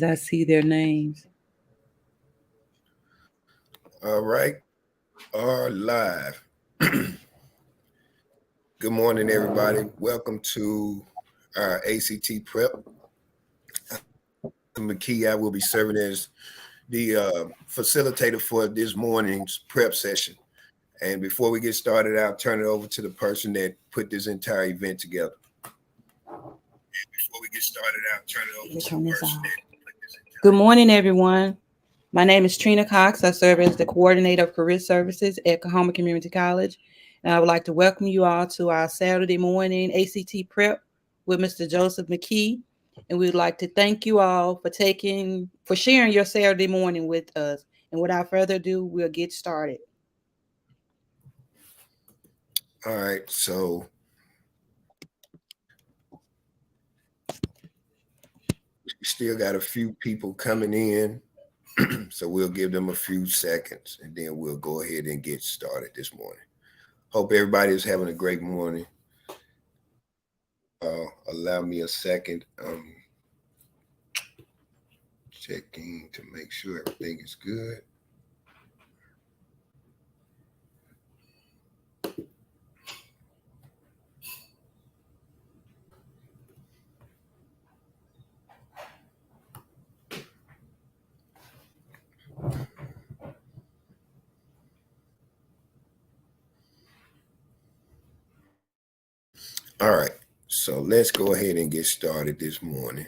I see their names. All right, are live. Good morning, everybody. Welcome to our ACT prep. McKee, I will be serving as the facilitator for this morning's prep session. And before we get started, I'll turn it over to the person that put this entire event together. Before we get started, I'll turn it over to the person that put this entire. Good morning, everyone. My name is Trina Cox. I serve as the coordinator of career services at Kahoma Community College. And I would like to welcome you all to our Saturday morning ACT prep with Mr. Joseph McKee. And we'd like to thank you all for sharing your Saturday morning with us. And without further ado, we'll get started. All right, so we still got a few people coming in. So we'll give them a few seconds and then we'll go ahead and get started this morning. Hope everybody is having a great morning. Allow me a second. Checking to make sure everything is good. All right, so let's go ahead and get started this morning.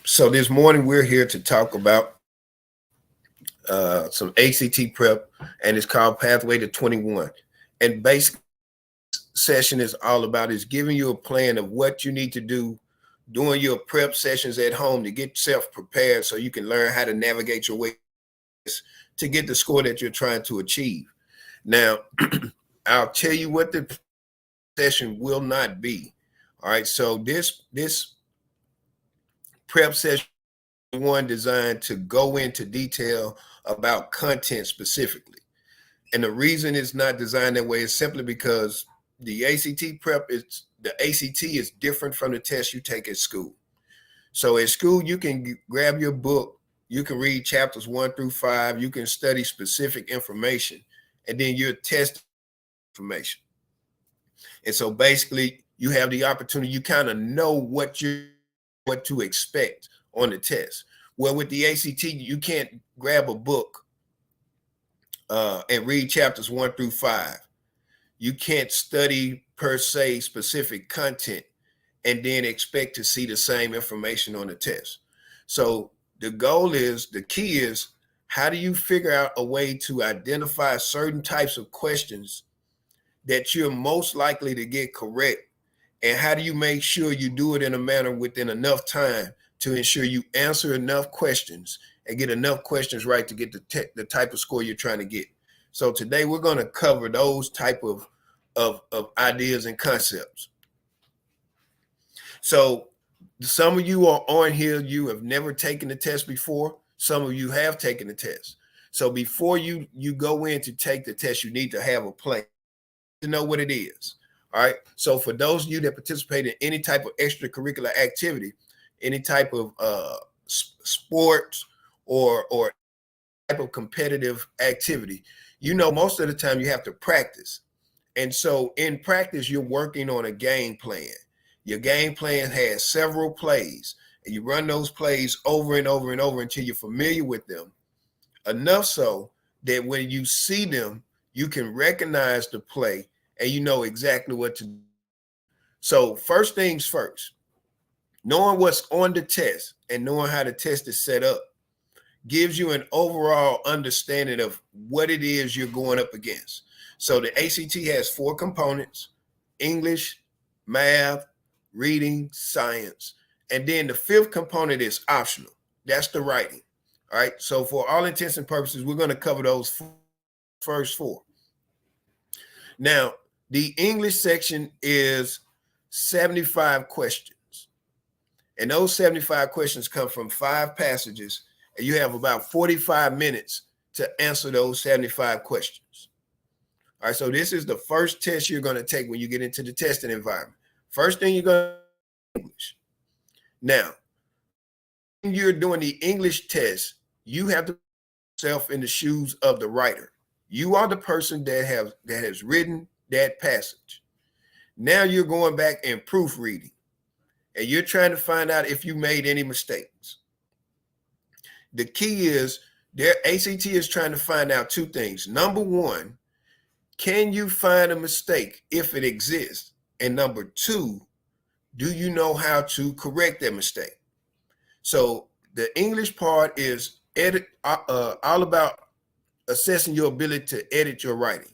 So this morning we're here to talk about some ACT prep, and it's called Pathway to 21. And basic session is all about is giving you a plan of what you need to do during your prep sessions at home to get yourself prepared so you can learn how to navigate your way to get the score that you're trying to achieve. Now, I'll tell you what the session will not be. All right, so this prep session one designed to go into detail about content specifically. And the reason it's not designed that way is simply because the ACT is different from the test you take at school. So at school, you can grab your book, you can read chapters 1 through 5, you can study specific information, and then you're testing information. And so basically you have the opportunity, you kind of know what to expect on the test. Well, with the ACT, you can't grab a book and read chapters 1 through 5. You can't study per se specific content and then expect to see the same information on the test. So the key is, how do you figure out a way to identify certain types of questions that you're most likely to get correct? And how do you make sure you do it in a manner within enough time to ensure you answer enough questions and get enough questions right to get the type of score you're trying to get? So today we're going to cover those type of ideas and concepts. So some of you are on here, you have never taken the test before. Some of you have taken the test. So before you go in to take the test, you need to have a plan to know what it is. All right. So for those of you that participate in any type of extracurricular activity, any type of sports or type of competitive activity, most of the time you have to practice. And so in practice, you're working on a game plan. Your game plan has several plays, and you run those plays over and over and over until you're familiar with them, enough so that when you see them, you can recognize the play and you know exactly what to do. So first things first, knowing what's on the test and knowing how the test is set up gives you an overall understanding of what it is you're going up against. So the ACT has 4 components: English, math, reading, science. And then the 5th component is optional. That's the writing. All right. So for all intents and purposes, we're going to cover those first 4. Now, the English section is 75 questions. And those 75 questions come from 5 passages, and you have about 45 minutes to answer those 75 questions. All right, so this is the first test you're going to take when you get into the testing environment. First thing you're going to do is English. Now, when you're doing the English test, you have to put yourself in the shoes of the writer. You are the person that has written that passage. Now you're going back and proofreading, and you're trying to find out if you made any mistakes. The key is their ACT is trying to find out 2 things. Number 1, can you find a mistake if it exists? And number 2, do you know how to correct that mistake? So the English part is all about assessing your ability to edit your writing.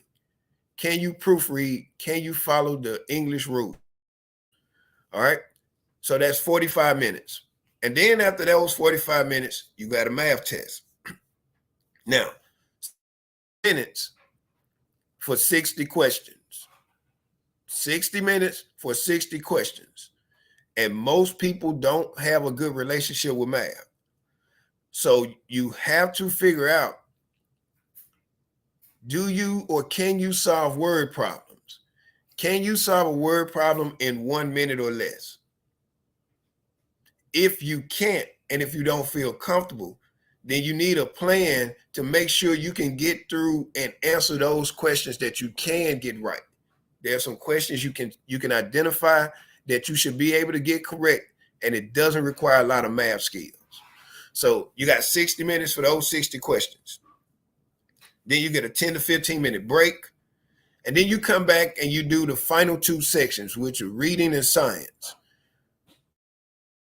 Can you proofread? Can you follow the English rule? All right. So that's 45 minutes. And then after those 45 minutes, you got a math test. Now, minutes for 60 questions. 60 minutes for 60 questions. And most people don't have a good relationship with math. So you have to figure out, do you or can you solve word problems? Can you solve a word problem in 1 minute or less? If you can't, and if you don't feel comfortable, then you need a plan to make sure you can get through and answer those questions that you can get right. There are some questions you can identify that you should be able to get correct, and it doesn't require a lot of math skills. So you got 60 minutes for those 60 questions. Then you get a 10 to 15 minute break. And then you come back and you do the final 2 sections, which are reading and science.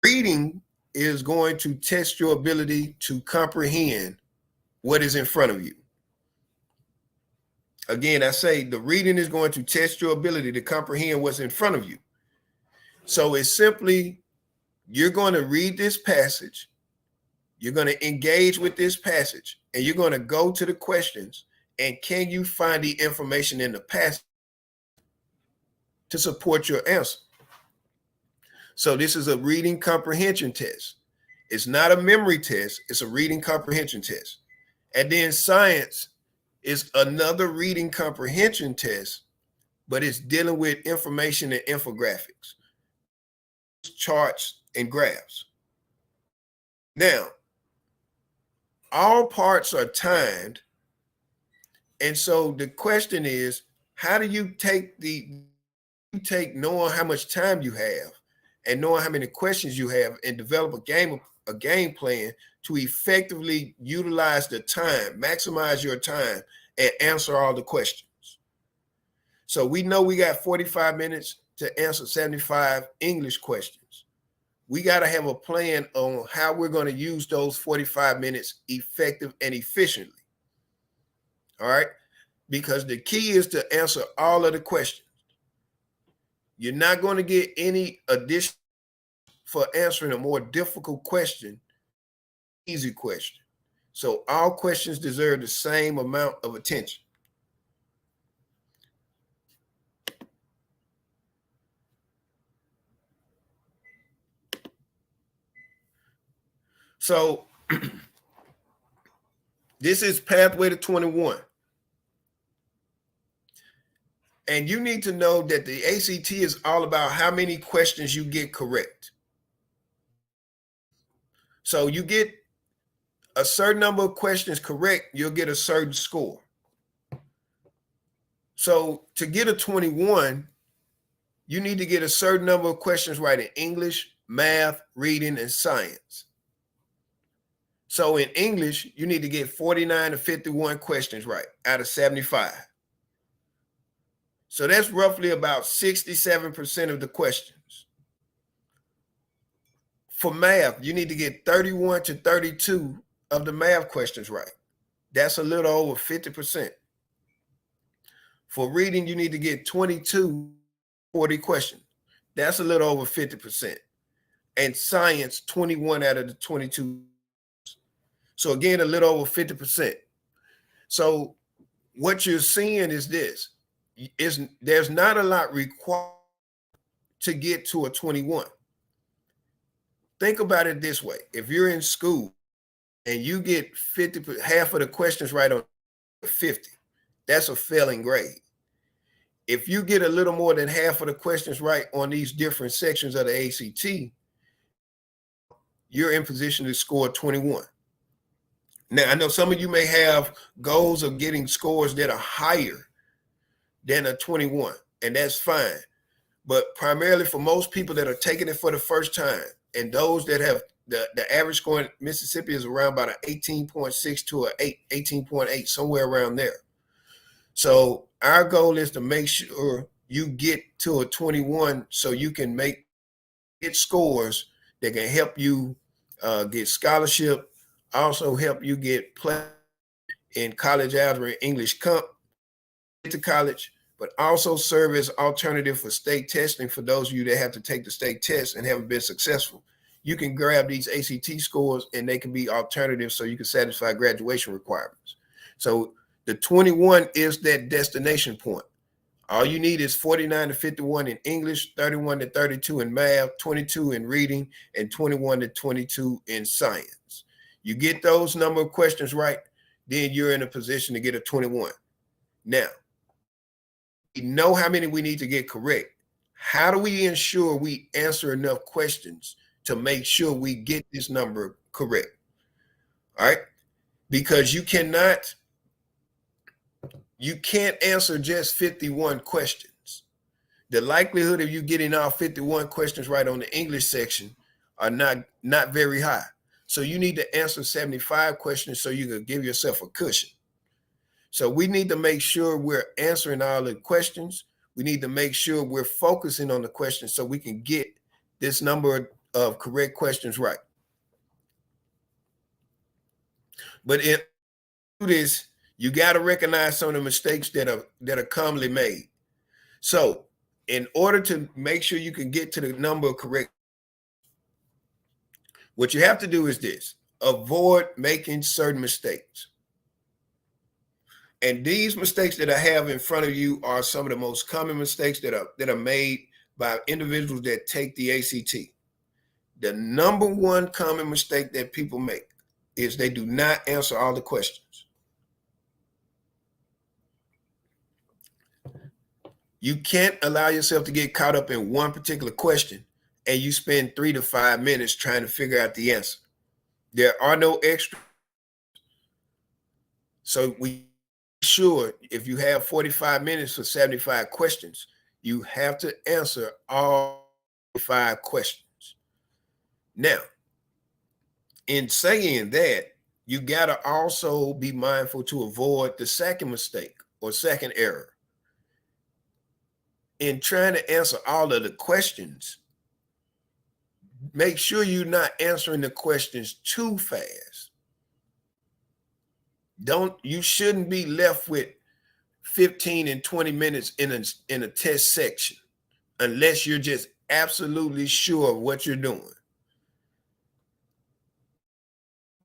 Reading is going to test your ability to comprehend what is in front of you. Again, I say the reading is going to test your ability to comprehend what's in front of you. So it's simply, you're going to read this passage, you're going to engage with this passage, and you're going to go to the questions, and can you find the information in the passage to support your answer? So this is a reading comprehension test. It's not a memory test. It's a reading comprehension test. And then science is another reading comprehension test, but it's dealing with information and infographics, charts, and graphs. Now, all parts are timed. And so the question is, how do you take knowing how much time you have and knowing how many questions you have and develop a game plan to effectively utilize the time, maximize your time, and answer all the questions? So we know we got 45 minutes to answer 75 English questions. We got to have a plan on how we're going to use those 45 minutes effective and efficiently. All right? Because the key is to answer all of the questions. You're not going to get any addition for answering a more difficult question, easy question. So all questions deserve the same amount of attention. So this is Pathway to 21. And you need to know that the ACT is all about how many questions you get correct. So you get a certain number of questions correct, you'll get a certain score. So to get a 21, you need to get a certain number of questions right in English, math, reading, and science. So in English, you need to get 49 to 51 questions right out of 75. So that's roughly about 67% of the questions. For math, you need to get 31 to 32 of the math questions right. That's a little over 50%. For reading, you need to get 22 40 questions. That's a little over 50%. And science, 21 out of the 22. So again, a little over 50%. So what you're seeing is this. There's not a lot required to get to a 21. Think about it this way. If you're in school and you get half of the questions right on 50, that's a failing grade. If you get a little more than half of the questions right on these different sections of the ACT, you're in position to score 21. Now, I know some of you may have goals of getting scores that are higher than a 21, and that's fine. But primarily for most people that are taking it for the first time, and those that have the average score in Mississippi is around about an 18.6 to a 18.8, somewhere around there. So our goal is to make sure you get to a 21 so you can get scores that can help you get scholarship, also help you get play in college algebra and English comp, get to college, but also serve as alternative for state testing for those of you that have to take the state test and haven't been successful. You can grab these ACT scores and they can be alternatives so you can satisfy graduation requirements. So the 21 is that destination point. All you need is 49 to 51 in English, 31 to 32 in math, 22 in reading, and 21 to 22 in science. You get those number of questions right, then you're in a position to get a 21. Now, we know how many we need to get correct. How do we ensure we answer enough questions to make sure we get this number correct? All right, because you can't answer just 51 questions. The likelihood of you getting all 51 questions right on the English section are not very high. So you need to answer 75 questions so you can give yourself a cushion. So we need to make sure we're answering all the questions. We need to make sure we're focusing on the questions so we can get this number of correct questions right. But in this, you got to recognize some of the mistakes that are commonly made. So in order to make sure you can get to the number of correct, what you have to do is this: avoid making certain mistakes. And these mistakes that I have in front of you are some of the most common mistakes that are made by individuals that take the ACT. The number one common mistake that people make is they do not answer all the questions. You can't allow yourself to get caught up in one particular question and you spend 3 to 5 minutes trying to figure out the answer. There are no extra. So we sure if you have 45 minutes for 75 questions, you have to answer all 5 questions. Now, in saying that, you got to also be mindful to avoid the second mistake or second error. In trying to answer all of the questions, make sure you're not answering the questions too fast. You shouldn't be left with 15 and 20 minutes in a test section unless you're just absolutely sure of what you're doing.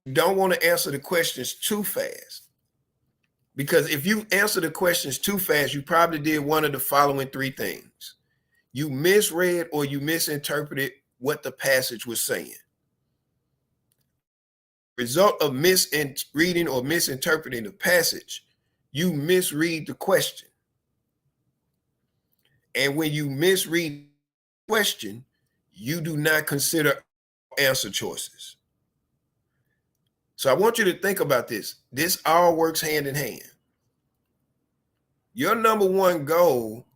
You don't want to answer the questions too fast, because if you answer the questions too fast, you probably did one of the following 3 things. You misread or you misinterpreted what the passage was saying. Result of misreading or misinterpreting the passage, you misread the question. And when you misread the question, you do not consider answer choices. So I want you to think about this. This all works hand in hand. Your number one goal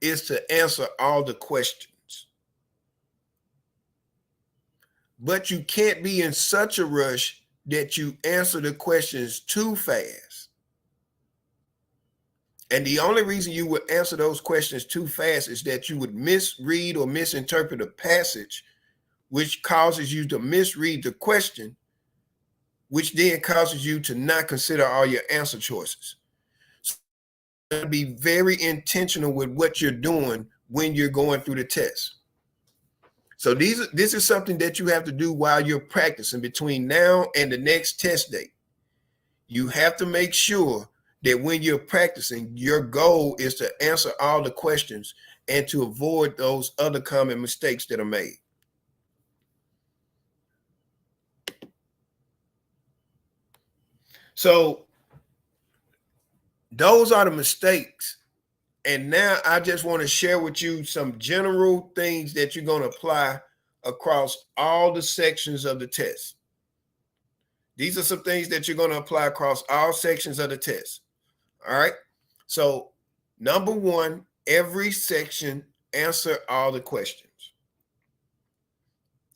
is to answer all the questions. But you can't be in such a rush that you answer the questions too fast. And the only reason you would answer those questions too fast is that you would misread or misinterpret a passage, which causes you to misread the question which then causes you to not consider all your answer choices. So you gotta be very intentional with what you're doing when you're going through the test. So this is something that you have to do while you're practicing between now and the next test date. You have to make sure that when you're practicing, your goal is to answer all the questions and to avoid those other common mistakes that are made. So those are the mistakes. And now I just want to share with you some general things that you're going to apply across all the sections of the test. These are some things that you're going to apply across all sections of the test. All right. So number one, every section, answer all the questions.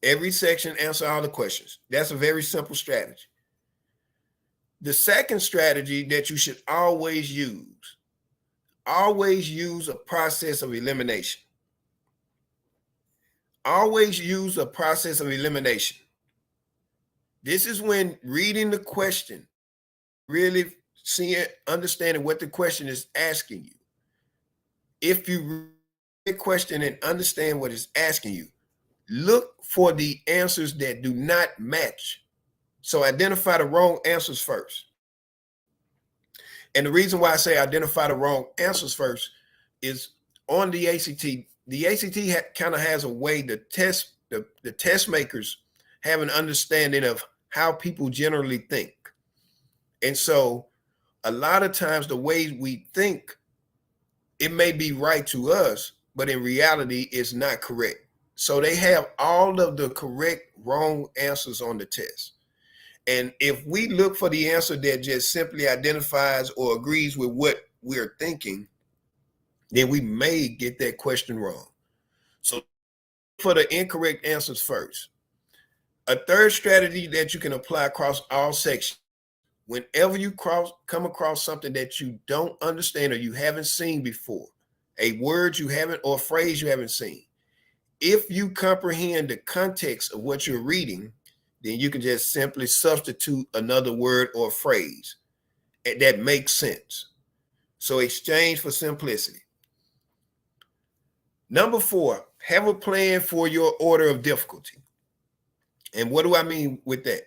Every section, answer all the questions. That's a very simple strategy. The second strategy that you should always use a process of elimination. Always use a process of elimination. This is when reading the question, really seeing, understanding what the question is asking you. If you read the question and understand what it's asking you, look for the answers that do not match. So identify the wrong answers first. And the reason why I say identify the wrong answers first is on the ACT kind of has a way to test the test makers have an understanding of how people generally think. And so a lot of times the way we think, it may be right to us, but in reality, it's not correct. So they have all of the correct wrong answers on the test. And if we look for the answer that just simply identifies or agrees with what we're thinking, then we may get that question wrong. So for the incorrect answers first. A third strategy that you can apply across all sections, whenever you come across something that you don't understand or you haven't seen before, a word you haven't or a phrase you haven't seen, if you comprehend the context of what you're reading, then you can just simply substitute another word or phrase that makes sense. So exchange for simplicity. Number 4, have a plan for your order of difficulty. And what do I mean with that?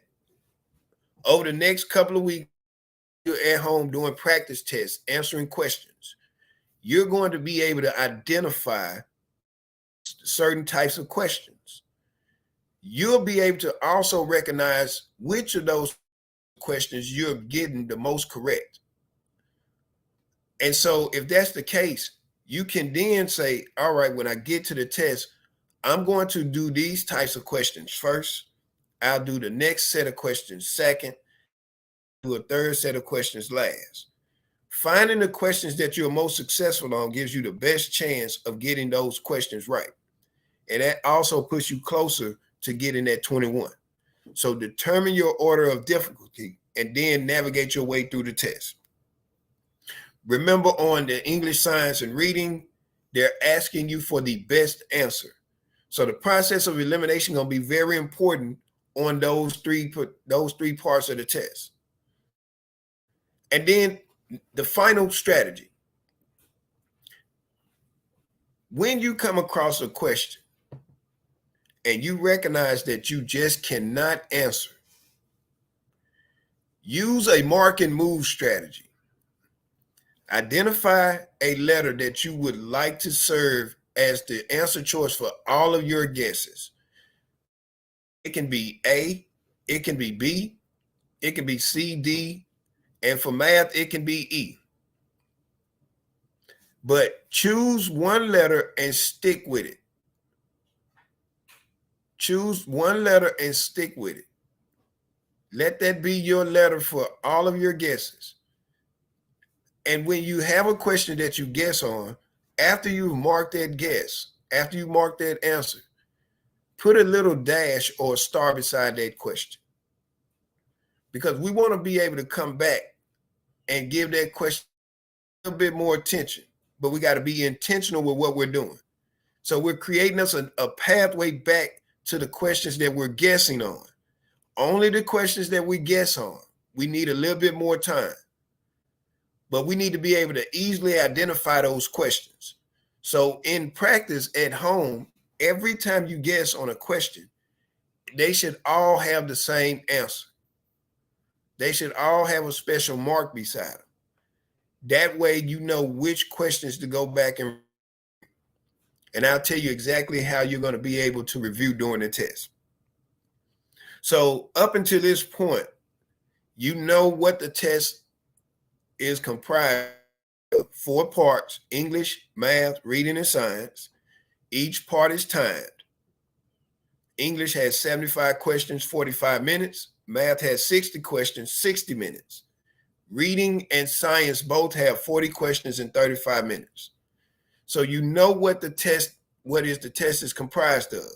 Over the next couple of weeks, you're at home doing practice tests, answering questions. You're going to be able to identify certain types of questions. You'll be able to also recognize which of those questions you're getting the most correct. And so if that's the case, you can then say, all right, when I get to the test, I'm going to do these types of questions first. I'll do the next set of questions second, do a third set of questions last. Finding the questions that you're most successful on gives you the best chance of getting those questions right. And that also puts you closer to getting that 21. So determine your order of difficulty and then navigate your way through the test. Remember, on the English, science, and reading, they're asking you for the best answer. So the process of elimination is going to be very important on those three parts of the test. And then the final strategy. When you come across a question and you recognize that you just cannot answer, use a mark and move strategy. Identify a letter that you would like to serve as the answer choice for all of your guesses. It can be A, it can be B, it can be C, D, and for math, it can be E. But choose one letter and stick with it. Choose one letter and stick with it. Let that be your letter for all of your guesses. And when you have a question that you guess on, after you've marked that guess, after you mark that answer, put a little dash or a star beside that question. Because we want to be able to come back and give that question a little bit more attention. But we got to be intentional with what we're doing. So we're creating us a pathway back to the questions that we're guessing on. Only the questions that we guess on. We need a little bit more time. But we need to be able to easily identify those questions. So in practice at home, every time you guess on a question, they should all have the same answer. They should all have a special mark beside them. That way you know which questions to go back and I'll tell you exactly how you're going to be able to review during the test. So up until this point, you know what the test is comprised of: 4 parts: English, math, reading, and science. Each part is timed. English has 75 questions, 45 minutes. Math has 60 questions, 60 minutes. Reading and science both have 40 questions and 35 minutes. So you know what the test is comprised of.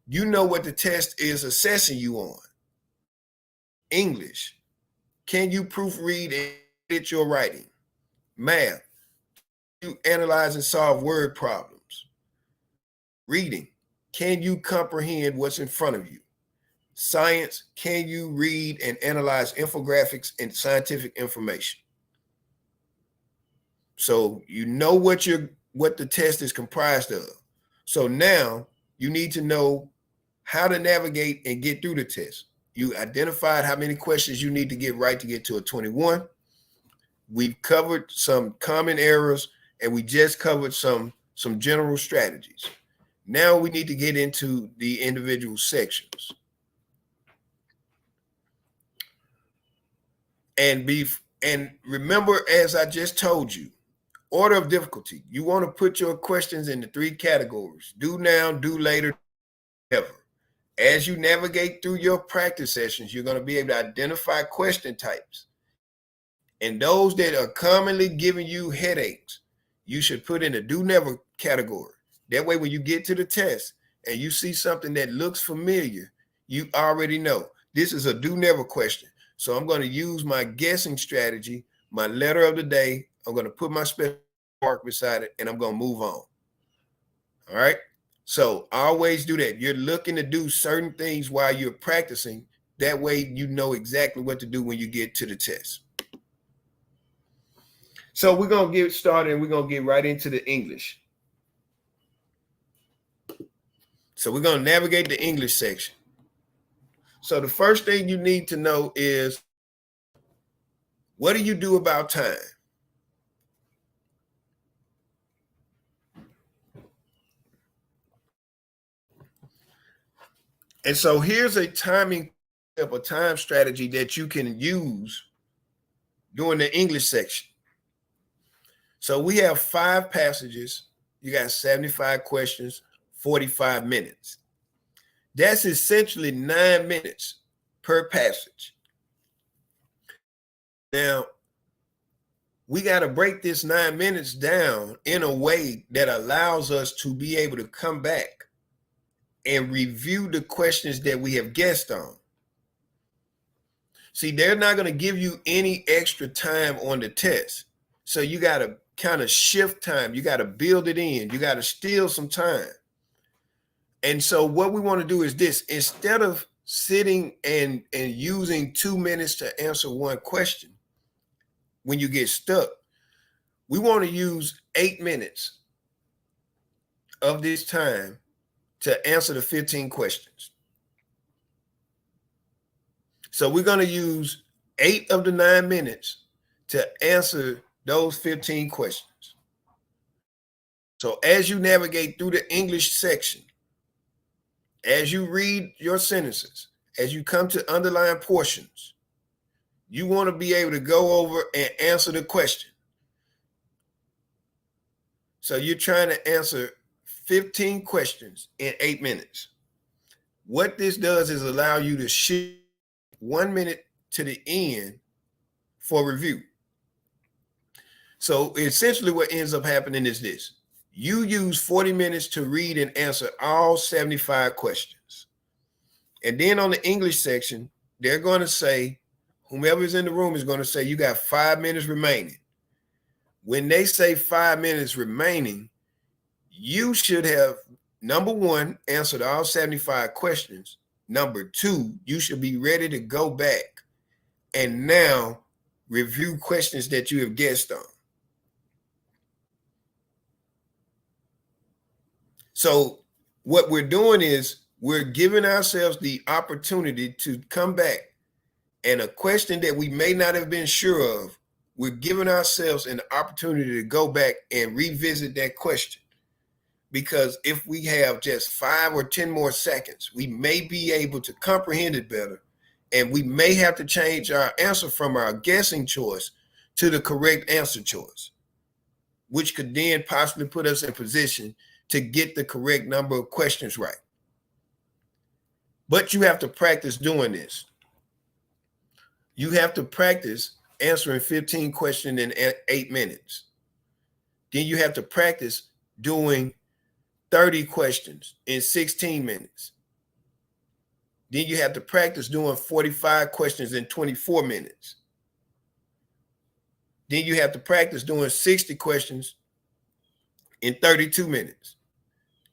You know what the test is assessing you on. English, can you proofread and edit your writing? Math, you analyze and solve word problems. Reading, can you comprehend what's in front of you? Science, can you read and analyze infographics and scientific information? So you know what the test is comprised of. So now you need to know how to navigate and get through the test. You identified how many questions you need to get right to get to a 21. We've covered some common errors, and we just covered some general strategies. Now we need to get into the individual sections. And remember, as I just told you, order of difficulty. You want to put your questions into 3 categories: do now, do later, ever. As you navigate through your practice sessions, you're going to be able to identify question types. And those that are commonly giving you headaches, you should put in the do never category. That way, when you get to the test and you see something that looks familiar, you already know this is a do never question. So I'm going to use my guessing strategy, my letter of the day. I'm going to put my special mark beside it, and I'm going to move on. All right. So always do that. You're looking to do certain things while you're practicing. That way you know exactly what to do when you get to the test. So we're going to get started, and we're going to get right into the English. So we're going to navigate the English section. So the first thing you need to know is, what do you do about time? And so here's a time strategy that you can use during the English section. So we have 5 passages. You got 75 questions, 45 minutes. That's essentially 9 minutes per passage. Now, we got to break this 9 minutes down in a way that allows us to be able to come back and review the questions that we have guessed on. See, they're not going to give you any extra time on the test. So you got to kind of shift time. You got to build it in. You got to steal some time. And so what we want to do is this: instead of sitting and using 2 minutes to answer one question when you get stuck, we want to use 8 minutes of this time to answer the 15 questions. So we're going to use 8 of the 9 minutes to answer those 15 questions. So as you navigate through the English section, as you read your sentences, as you come to underlined portions, you want to be able to go over and answer the question. So you're trying to answer 15 questions in 8 minutes. What this does is allow you to shift 1 minute to the end for review. So essentially what ends up happening is this: you use 40 minutes to read and answer all 75 questions. And then on the English section, they're going to say, whomever's in the room is going to say, you got 5 minutes remaining. When they say 5 minutes remaining, you should have, number 1, answered all 75 questions. Number two, you should be ready to go back and now review questions that you have guessed on. So what we're doing is we're giving ourselves the opportunity to come back, and a question that we may not have been sure of, we're giving ourselves an opportunity to go back and revisit that question. Because if we have just 5 or 10 more seconds, we may be able to comprehend it better, and we may have to change our answer from our guessing choice to the correct answer choice, which could then possibly put us in position to get the correct number of questions right. But you have to practice doing this. You have to practice answering 15 questions in 8 minutes. Then you have to practice doing 30 questions in 16 minutes. Then you have to practice doing 45 questions in 24 minutes. Then you have to practice doing 60 questions in 32 minutes.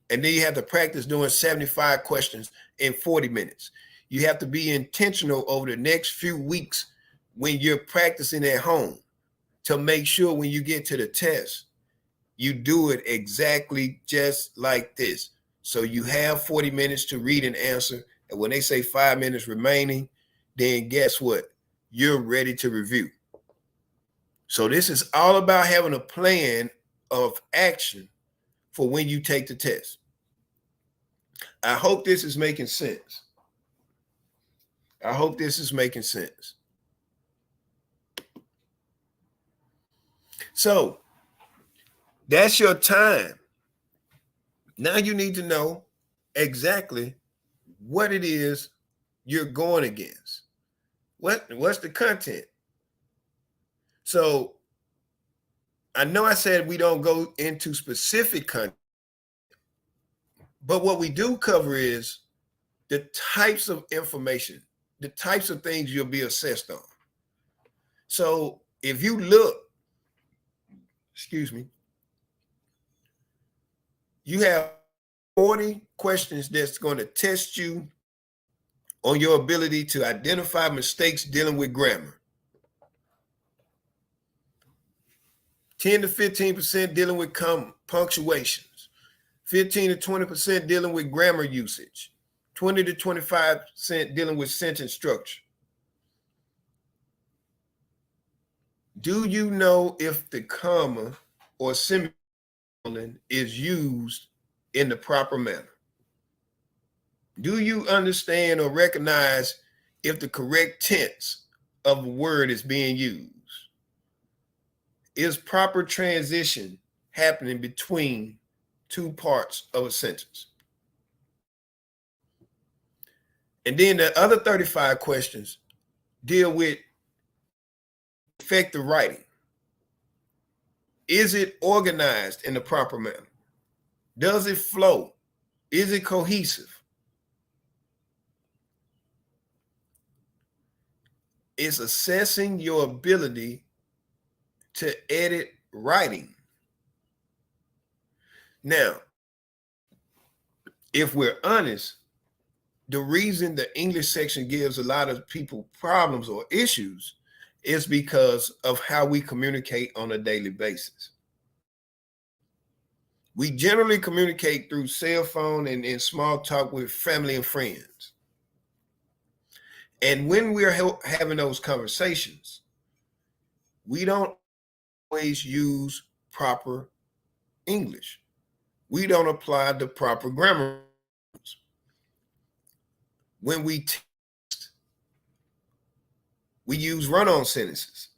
And then you have to practice doing 75 questions in 40 minutes. You have to be intentional over the next few weeks when you're practicing at home to make sure when you get to the test, you do it exactly just like this. So you have 40 minutes to read an answer. And when they say 5 minutes remaining, then guess what? You're ready to review. So this is all about having a plan of action for when you take the test. I hope this is making sense. I hope this is making sense. So that's your time. Now you need to know exactly what it is you're going against. What's the content? So I know I said we don't go into specific content, but what we do cover is the types of information, the types of things you'll be assessed on. So if you look, you have 40 questions that's going to test you on your ability to identify mistakes dealing with grammar. 10 to 15% dealing with punctuations. 15 to 20% dealing with grammar usage. 20 to 25% dealing with sentence structure. Do you know if the comma or semicolon is used in the proper manner? Do you understand or recognize if the correct tense of a word is being used? Is proper transition happening between two parts of a sentence? And then the other 35 questions deal with effective writing. Is it organized in the proper manner? Does it flow? Is it cohesive? It's assessing your ability to edit writing. Now, if we're honest, the reason the English section gives a lot of people problems or issues is because of how we communicate on a daily basis. We generally communicate through cell phone and small talk with family and friends. And when we're having those conversations, we don't always use proper English. We don't apply the proper grammar. When we text, we use run-on sentences.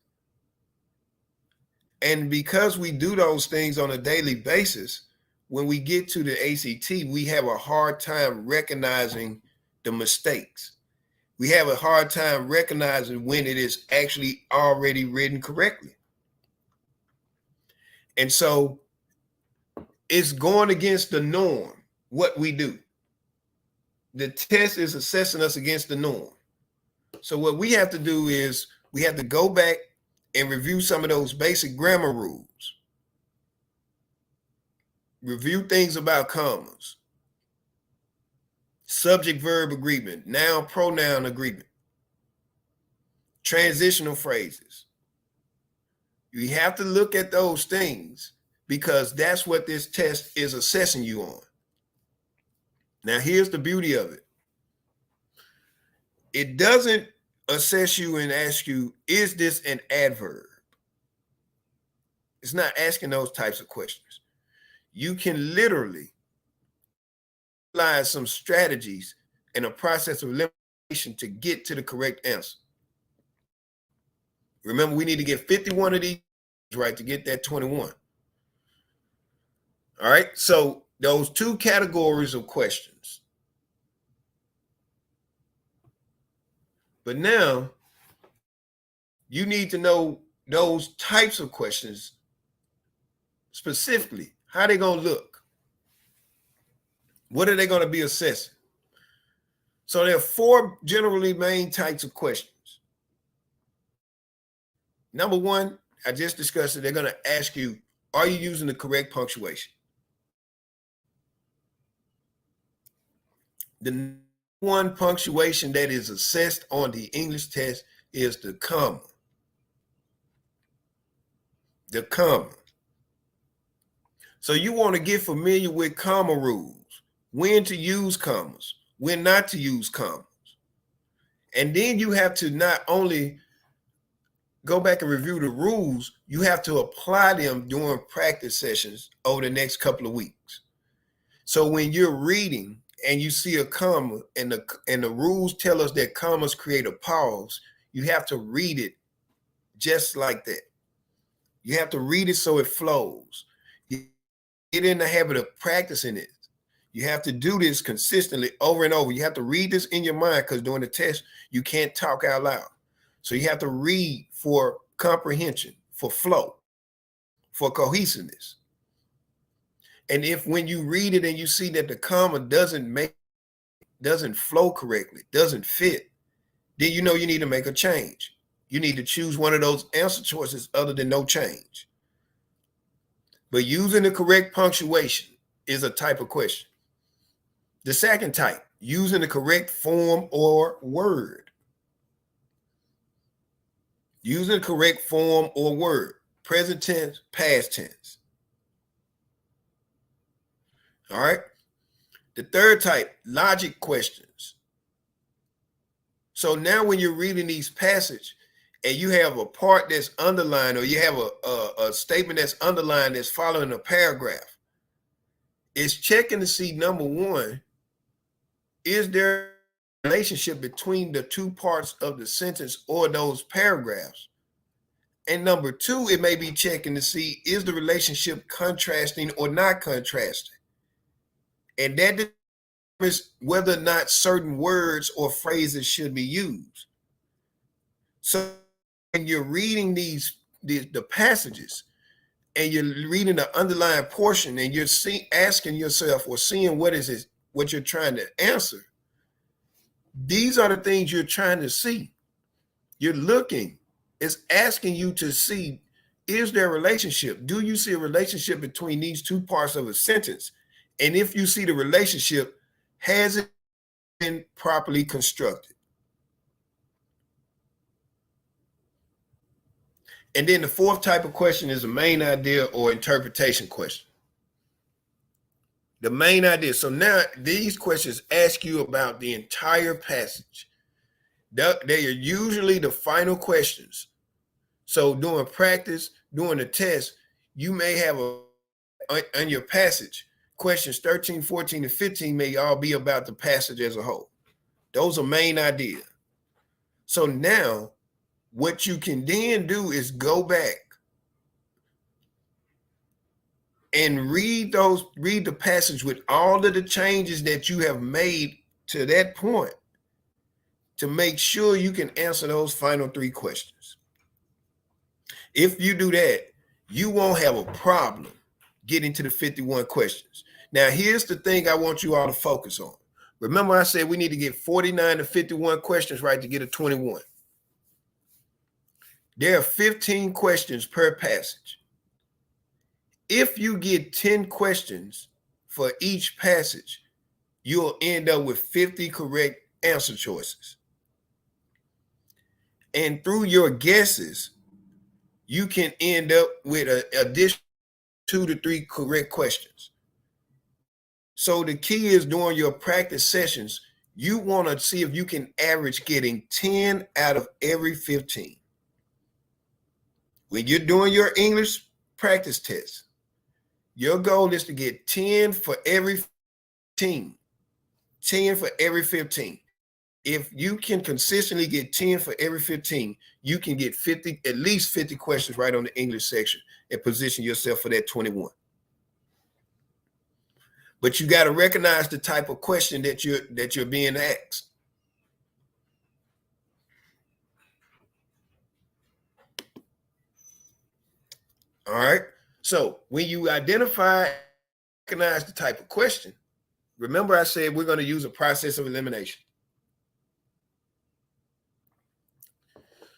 And because we do those things on a daily basis, when we get to the ACT, we have a hard time recognizing the mistakes. We have a hard time recognizing when it is actually already written correctly. And so it's going against the norm, what we do. The test is assessing us against the norm. So what we have to do is we have to go back and review some of those basic grammar rules. Review things about commas. subject-verb agreement, noun-pronoun agreement, transitional phrases. You have to look at those things because that's what this test is assessing you on. Now, here's the beauty of it. It doesn't assess you and ask you, is this an adverb? It's not asking those types of questions. You can literally utilize some strategies and a process of elimination to get to the correct answer. Remember, we need to get 51 of these right to get that 21. All right, so those two categories of questions. But now you need to know those types of questions specifically. How they going to look? What are they going to be assessing? So there are four generally main types of questions. Number one, I just discussed it. They're going to ask you, are you using the correct punctuation? The one punctuation that is assessed on the English test is the comma. The comma. So you want to get familiar with comma rules, when to use commas, when not to use commas. And then you have to not only go back and review the rules, you have to apply them during practice sessions over the next couple of weeks. So when you're reading and you see a comma and the rules tell us that commas create a pause, you have to read it just like that. You have to read it so it flows. You get in the habit of practicing it. You have to do this consistently over and over. You have to read this in your mind because during the test, you can't talk out loud. So you have to read for comprehension, for flow, for cohesiveness. And if when you read it and you see that the comma doesn't flow correctly, doesn't fit, then you know you need to make a change. You need to choose one of those answer choices other than no change. But using the correct punctuation is a type of question. The second type, using the correct form or word. Using the correct form or word, present tense, past tense. All right. The third type, logic questions. So now when you're reading these passages and you have a part that's underlined or you have a statement that's underlined that's following a paragraph, it's checking to see, number one, is there a relationship between the two parts of the sentence or those paragraphs? And number two, it may be checking to see, is the relationship contrasting or not contrasting? And that determines whether or not certain words or phrases should be used. So when you're reading the passages and you're reading the underlying portion and you're asking yourself or seeing what you're trying to answer, these are the things you're trying to see. You're looking. It's asking you to see, is there a relationship? Do you see a relationship between these two parts of a sentence? And if you see the relationship, has it been properly constructed? And then the fourth type of question is a main idea or interpretation question. The main idea. So now these questions ask you about the entire passage. They are usually the final questions. So during practice, during the test, you may have on your passage, questions 13, 14, and 15 may all be about the passage as a whole. Those are main ideas. So now what you can then do is go back and read the passage with all of the changes that you have made to that point to make sure you can answer those final three questions. If you do that, you won't have a problem getting to the 51 questions. Now, here's the thing I want you all to focus on. Remember, I said we need to get 49 to 51 questions right to get a 21. There are 15 questions per passage. If you get 10 questions for each passage, you'll end up with 50 correct answer choices. And through your guesses, you can end up with an additional 2 to 3 correct questions. So the key is during your practice sessions, you want to see if you can average getting 10 out of every 15. When you're doing your English practice test, your goal is to get 10 for every 15. 10 for every 15. If you can consistently get 10 for every 15, you can get 50, at least 50 questions right on the English section and position yourself for that 21. But you got to recognize the type of question that you're being asked. All right. So when you identify, recognize the type of question, remember I said we're going to use a process of elimination.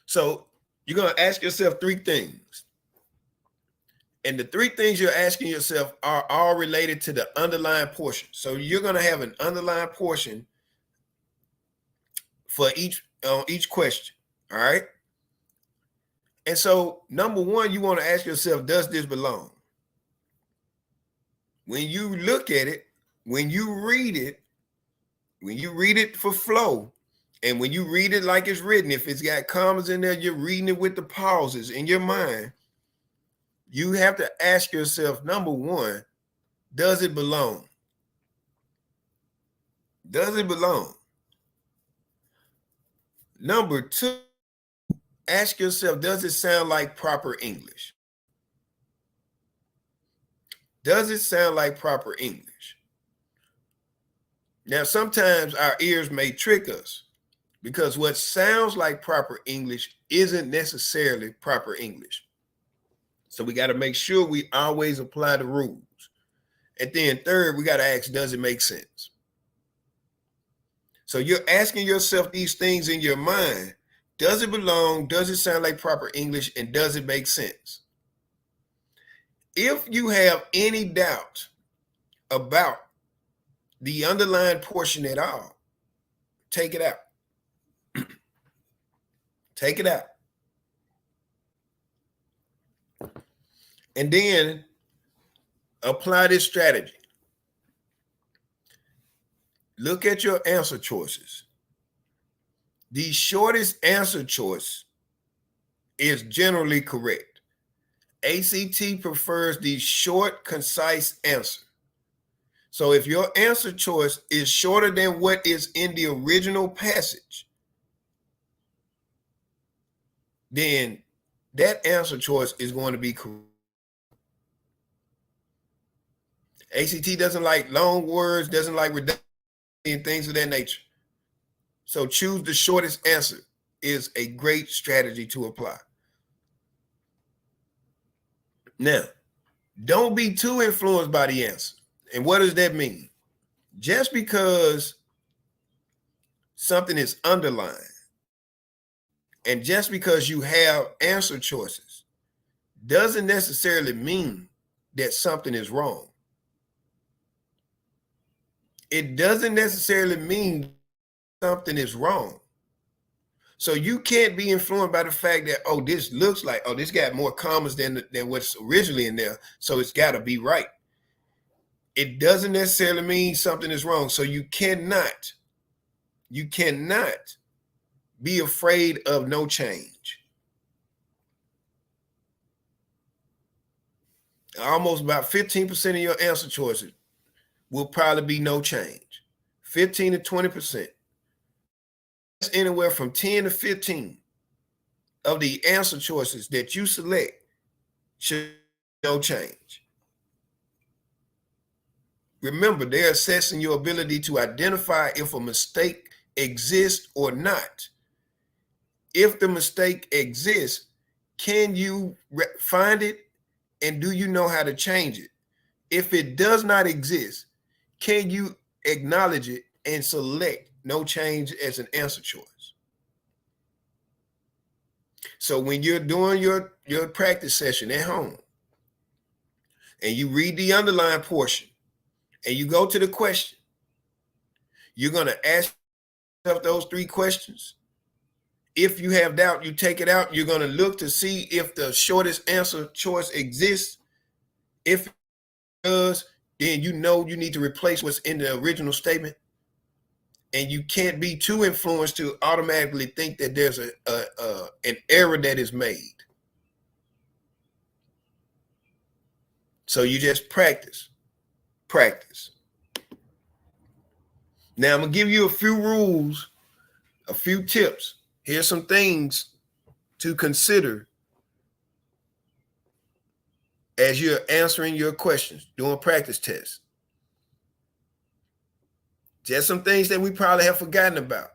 So you're going to ask yourself 3 things. And the 3 things you're asking yourself are all related to the underlying portion. So you're going to have an underlying portion for each question. All right. And so number 1, you want to ask yourself, does this belong? When you look at it, when you read it for flow, and when you read it like it's written, if it's got commas in there, you're reading it with the pauses in your mind. You have to ask yourself, number 1, does it belong? Does it belong? Number 2, ask yourself, does it sound like proper English? Does it sound like proper English? Now, sometimes our ears may trick us because what sounds like proper English isn't necessarily proper English. So we got to make sure we always apply the rules. And then 3rd, we got to ask, does it make sense? So you're asking yourself these things in your mind. Does it belong? Does it sound like proper English? And does it make sense? If you have any doubt about the underlying portion at all, take it out. Take it out. And then apply this strategy. Look at your answer choices. The shortest answer choice is generally correct. ACT prefers the short, concise answer. So if your answer choice is shorter than what is in the original passage, then that answer choice is going to be correct. ACT doesn't like long words, doesn't like redundancy and things of that nature. So choose the shortest answer is a great strategy to apply. Now, don't be too influenced by the answer. And what does that mean? Just because something is underlined and just because you have answer choices doesn't necessarily mean that something is wrong. It doesn't necessarily mean something is wrong. So you can't be influenced by the fact that, oh, this looks like, oh, this got more commas than what's originally in there, so it's got to be right. It doesn't necessarily mean something is wrong. So you cannot be afraid of no change. Almost about 15% of your answer choices will probably be no change. 15 to 20%. That's anywhere from 10 to 15 of the answer choices that you select should no change. Remember, they're assessing your ability to identify if a mistake exists or not. If the mistake exists, can you find it and do you know how to change it? If it does not exist, can you acknowledge it and select no change as an answer choice? So when you're doing your practice session at home and you read the underlying portion and you go to the question You're going to ask yourself those 3 questions. If you have doubt, you take it out. You're going to look to see if the shortest answer choice exists. If it does, then you know you need to replace what's in the original statement. And you can't be too influenced to automatically think that there's an error that is made. So you just practice. Now I'm going to give you a few rules, a few tips. Here's some things to consider as you're answering your questions, doing practice tests. Just some things that we probably have forgotten about.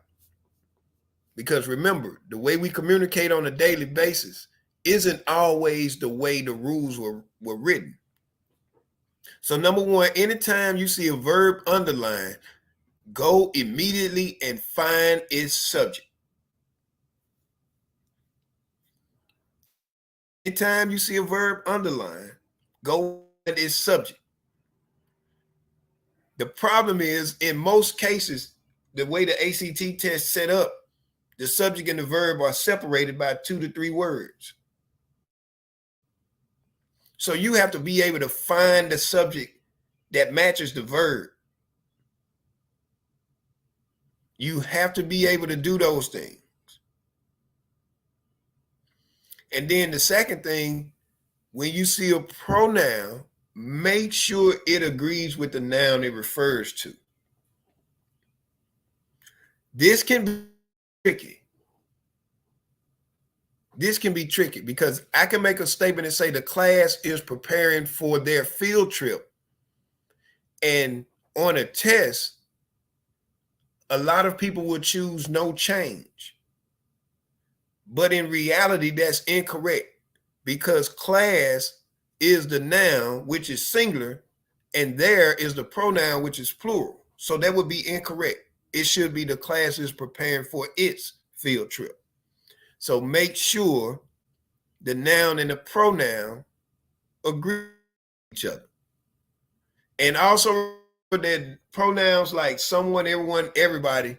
Because remember, the way we communicate on a daily basis isn't always the way the rules were written. So number 1, anytime you see a verb underlined, go immediately and find its subject. Anytime you see a verb underlined, go find its subject. The problem is, in most cases, the way the ACT test set up, the subject and the verb are separated by 2 to 3 words. So you have to be able to find the subject that matches the verb. You have to be able to do those things. And then the second thing, when you see a pronoun, make sure it agrees with the noun it refers to. This can be tricky. Because I can make a statement and say the class is preparing for their field trip. And on a test, a lot of people will choose no change. But in reality, that's incorrect, because class is the noun, which is singular, and there is the pronoun, which is plural. So that would be incorrect. It should be the class is preparing for its field trip. So make sure the noun and the pronoun agree with each other. And also remember that pronouns like someone, everyone, everybody,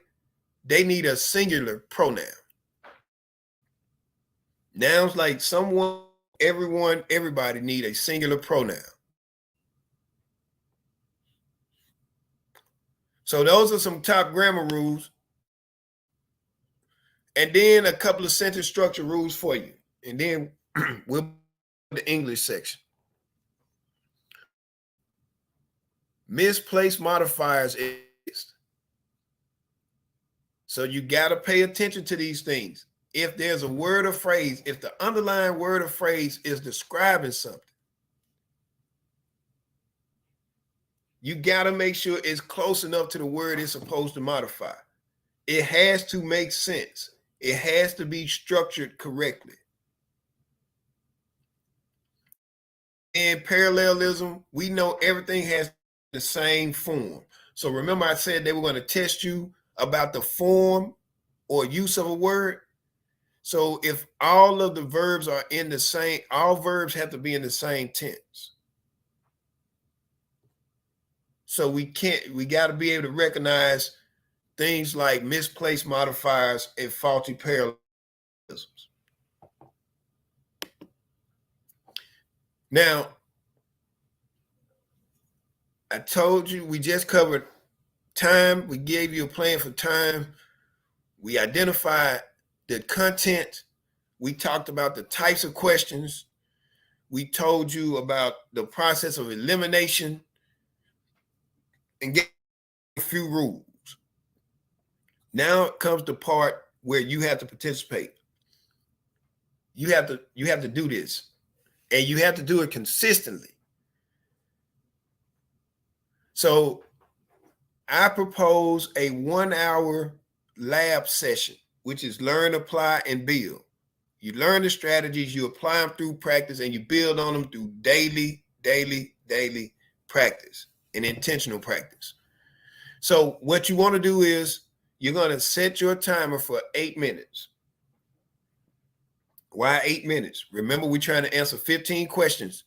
they need a singular pronoun. Nouns like someone, everyone, everybody need a singular pronoun. So those are some top grammar rules. And then a couple of sentence structure rules for you. And then we'll go to the English section. Misplaced modifiers exist. So you got to pay attention to these things. If there's a word or phrase, if the underlying word or phrase is describing something, you got to make sure it's close enough to the word it's supposed to modify. It has to make sense. It has to be structured correctly. In parallelism, we know everything has the same form. So remember I said they were going to test you about the form or use of a word. So if all of the verbs are in the same, all verbs have to be in the same tense. So we got to be able to recognize things like misplaced modifiers and faulty parallelisms. Now, I told you we just covered time. We gave you a plan for time. We identified the content. We talked about the types of questions. We told you about the process of elimination and get a few rules. Now comes the part where you have to participate. You have to do this, and you have to do it consistently. So I propose a 1-hour lab session, which is learn, apply, and build. You learn the strategies, you apply them through practice, and you build on them through daily practice and intentional practice. So what you want to do is you're going to set your timer for 8 minutes. Why 8 minutes? Remember, we're trying to answer 15 questions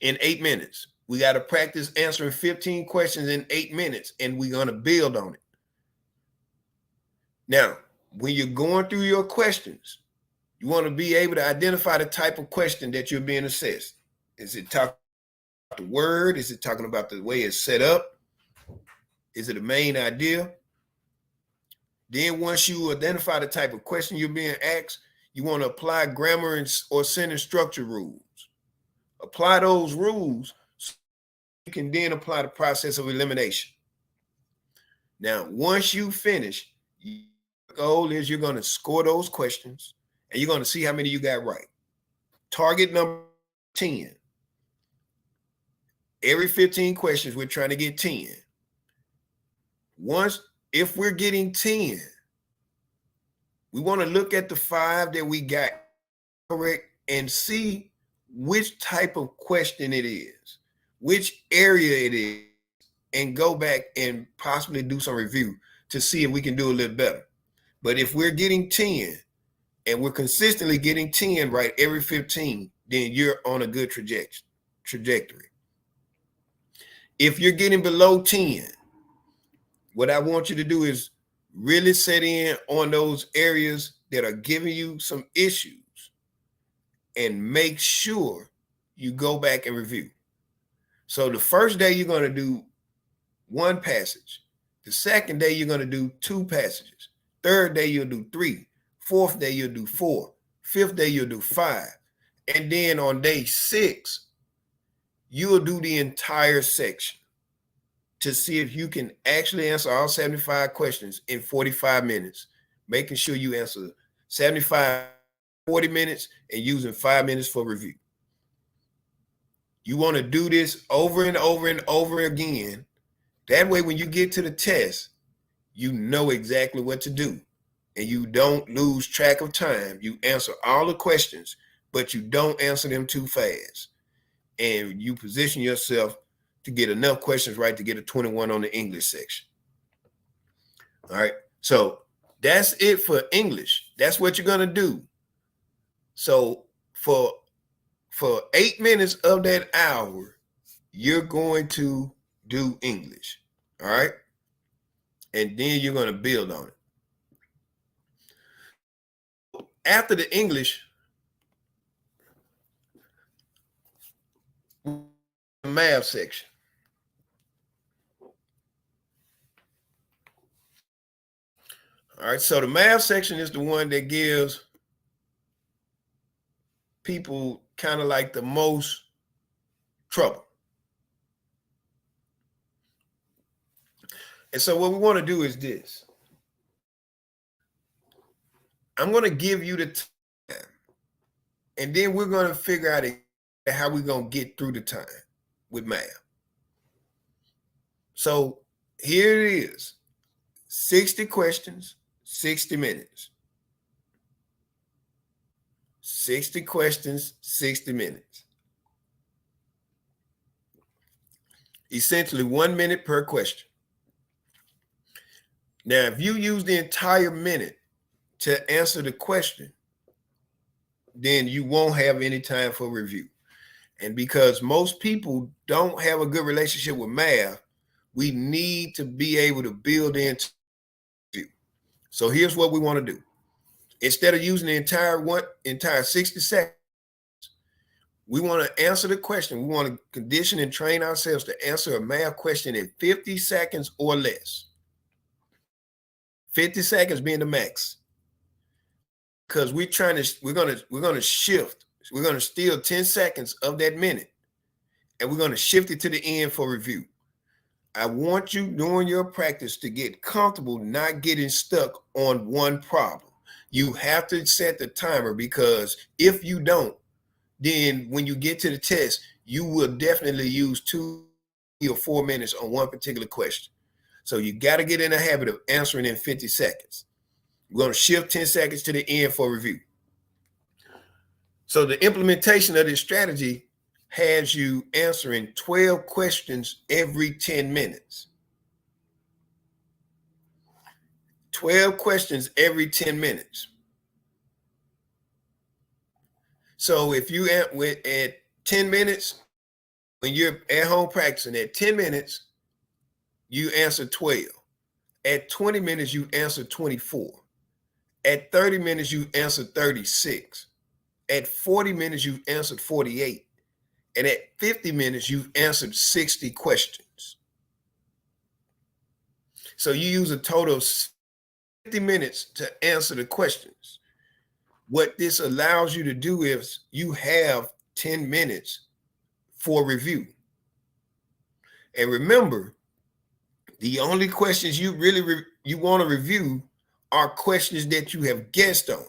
in 8 minutes. We got to practice answering 15 questions in 8 minutes, and we're going to build on it. Now, when you're going through your questions, you want to be able to identify the type of question that you're being assessed. Is it talking about the word? Is it talking about the way it's set up? Is it a main idea? Then once you identify the type of question you're being asked, you want to apply grammar or sentence structure rules. Apply those rules so you can then apply the process of elimination. Now, once you finish, your goal is you're going to score those questions and you're going to see how many you got right. Target number 10. Every 15 questions, we're trying to get 10. If we're getting 10, we want to look at the 5 that we got correct and see which type of question it is, which area it is, and go back and possibly do some review to see if we can do a little better. But if we're getting 10 and we're consistently getting 10 right every 15, then you're on a good trajectory. If you're getting below 10, what I want you to do is really set in on those areas that are giving you some issues and make sure you go back and review. So the first day you're going to do 1 passage. The second day you're going to do 2 passages. Third day you'll do 3. Fourth day you'll do 4. Fifth day you'll do 5. And then on day 6, you'll do the entire section to see if you can actually answer all 75 questions in 45 minutes, making sure you answer 75 40 minutes and using 5 minutes for review. You want to do this over and over and over again. That way, when you get to the test, you know exactly what to do and you don't lose track of time. You answer all the questions, but you don't answer them too fast. And you position yourself to get enough questions right to get a 21 on the English section. All right. So that's it for English. That's what you're going to do. So for 8 minutes of that hour, you're going to do English. All right. And then you're going to build on it. After the English, the math section. All right. So the math section is the one that gives people kind of like the most trouble. And so what we want to do is this. I'm going to give you the time, and then we're going to figure out how we're going to get through the time with math. So here it is. 60 questions, 60 minutes. 60 questions, 60 minutes. Essentially 1 minute per question. Now, if you use the entire minute to answer the question, then you won't have any time for review. And because most people don't have a good relationship with math, we need to be able to build into review. So here's what we want to do. Instead of using the entire 60 seconds, we want to answer the question. We want to condition and train ourselves to answer a math question in 50 seconds or less. 50 seconds being the max. Because we're going to shift. We're going to steal 10 seconds of that minute, and we're going to shift it to the end for review. I want you during your practice to get comfortable not getting stuck on one problem. You have to set the timer, because if you don't, then when you get to the test, you will definitely use 2 or 4 minutes on one particular question. So you got to get in the habit of answering in 50 seconds. We're going to shift 10 seconds to the end for review. So the implementation of this strategy has you answering 12 questions every 10 minutes. 12 questions every 10 minutes. So if you at 10 minutes, when you're at home practicing, at 10 minutes, you answer 12. At 20 minutes, you answered 24. At 30 minutes, you answered 36. At 40 minutes, you answered 48. And at 50 minutes, you've answered 60 questions. So you use a total of 50 minutes to answer the questions. What this allows you to do is you have 10 minutes for review. And remember, the only questions you really you want to review are questions that you have guessed on.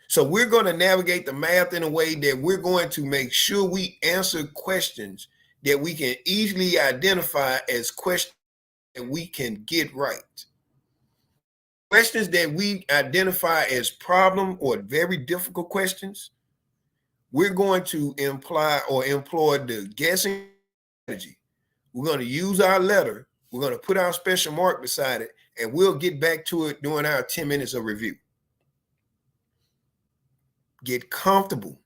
So we're going to navigate the math in a way that we're going to make sure we answer questions that we can easily identify as questions that we can get right. Questions that we identify as problem or very difficult questions, we're going to employ the guessing strategy. We're going to use our letter. We're going to put our special mark beside it, and we'll get back to it during our 10 minutes of review. Get comfortable.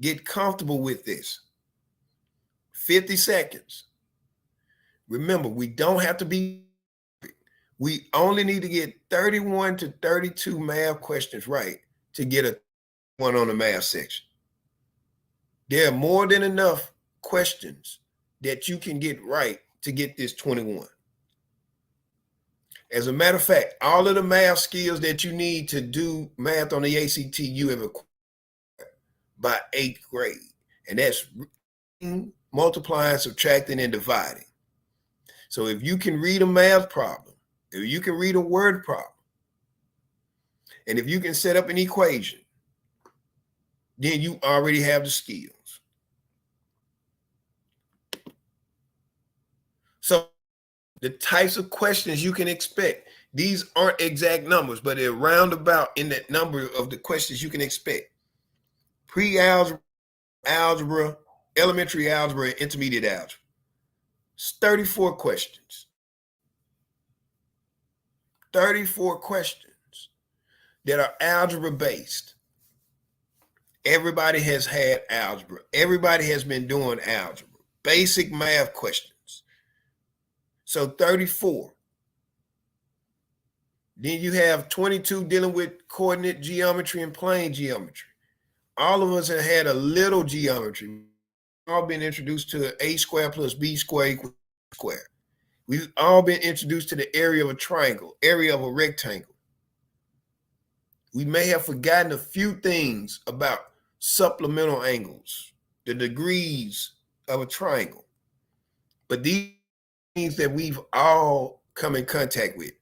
Get comfortable with this. 50 seconds. Remember, we don't have to be, we only need to get 31 to 32 math questions right to get a one on the math section. There are more than enough questions that you can get right to get this 21. As a matter of fact, all of the math skills that you need to do math on the ACT, you have acquired by 8th grade. And that's reading, multiplying, subtracting, and dividing. So if you can read a math problem, if you can read a word problem, and if you can set up an equation, then you already have the skills. So the types of questions you can expect, these aren't exact numbers, but they're roundabout in that number of the questions you can expect. Pre-algebra, algebra, elementary algebra, and intermediate algebra. It's 34 questions. 34 questions that are algebra based. Everybody has had algebra. Everybody has been doing algebra. Basic math questions. So 34. Then you have 22 dealing with coordinate geometry and plane geometry. All of us have had a little geometry. We've all been introduced to a squared plus b squared equals square. We've all been introduced to the area of a triangle, area of a rectangle. We may have forgotten a few things about supplemental angles, the degrees of a triangle. But these things that we've all come in contact with.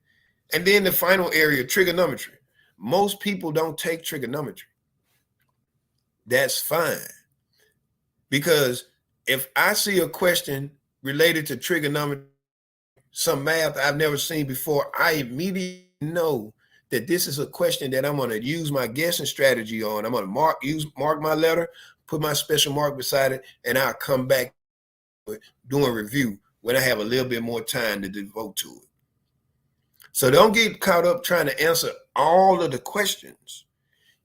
And then the final area, trigonometry. Most people don't take trigonometry. That's fine. Because if I see a question related to trigonometry, some math I've never seen before, I immediately know that this is a question that I'm going to use my guessing strategy on. I'm going to mark my letter, put my special mark beside it, and I'll come back doing a review when I have a little bit more time to devote to it. So don't get caught up trying to answer all of the questions.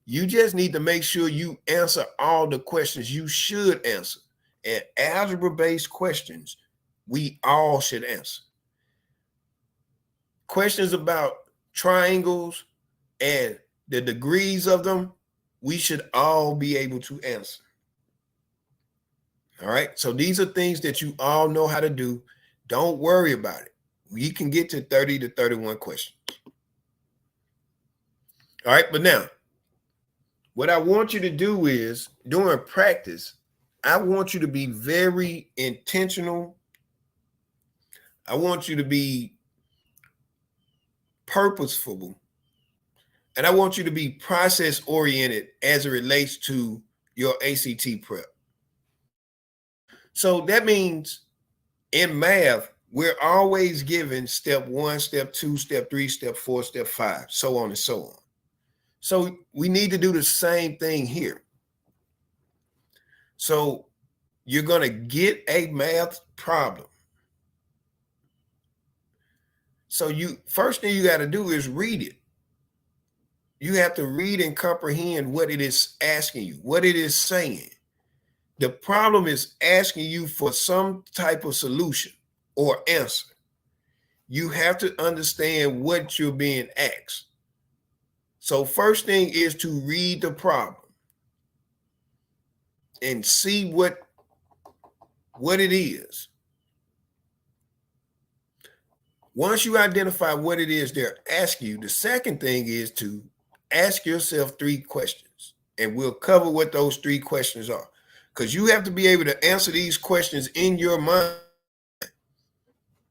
You just need to make sure you answer all the questions you should answer. And algebra-based questions, we all should answer. Questions about triangles and the degrees of them, we should all be able to answer. All right. So these are things that you all know how to do. Don't worry about it. We can get to 30 to 31 questions. All right. But now, what I want you to do is during practice, I want you to be very intentional. I want you to be purposeful. And I want you to be process oriented as it relates to your ACT prep. So that means in math, we're always given step 1, step 2, step 3, step 4, step 5, so on and so on. So we need to do the same thing here. So you're going to get a math problem. So first thing you got to do is read it. You have to read and comprehend what it is asking you, what it is saying. The problem is asking you for some type of solution or answer. you have to understand what you're being asked. So first thing is to read the problem and see what it is. Once you identify what it is they're asking you, the second thing is to ask yourself 3 questions, and we'll cover what those 3 questions are, because you have to be able to answer these questions in your mind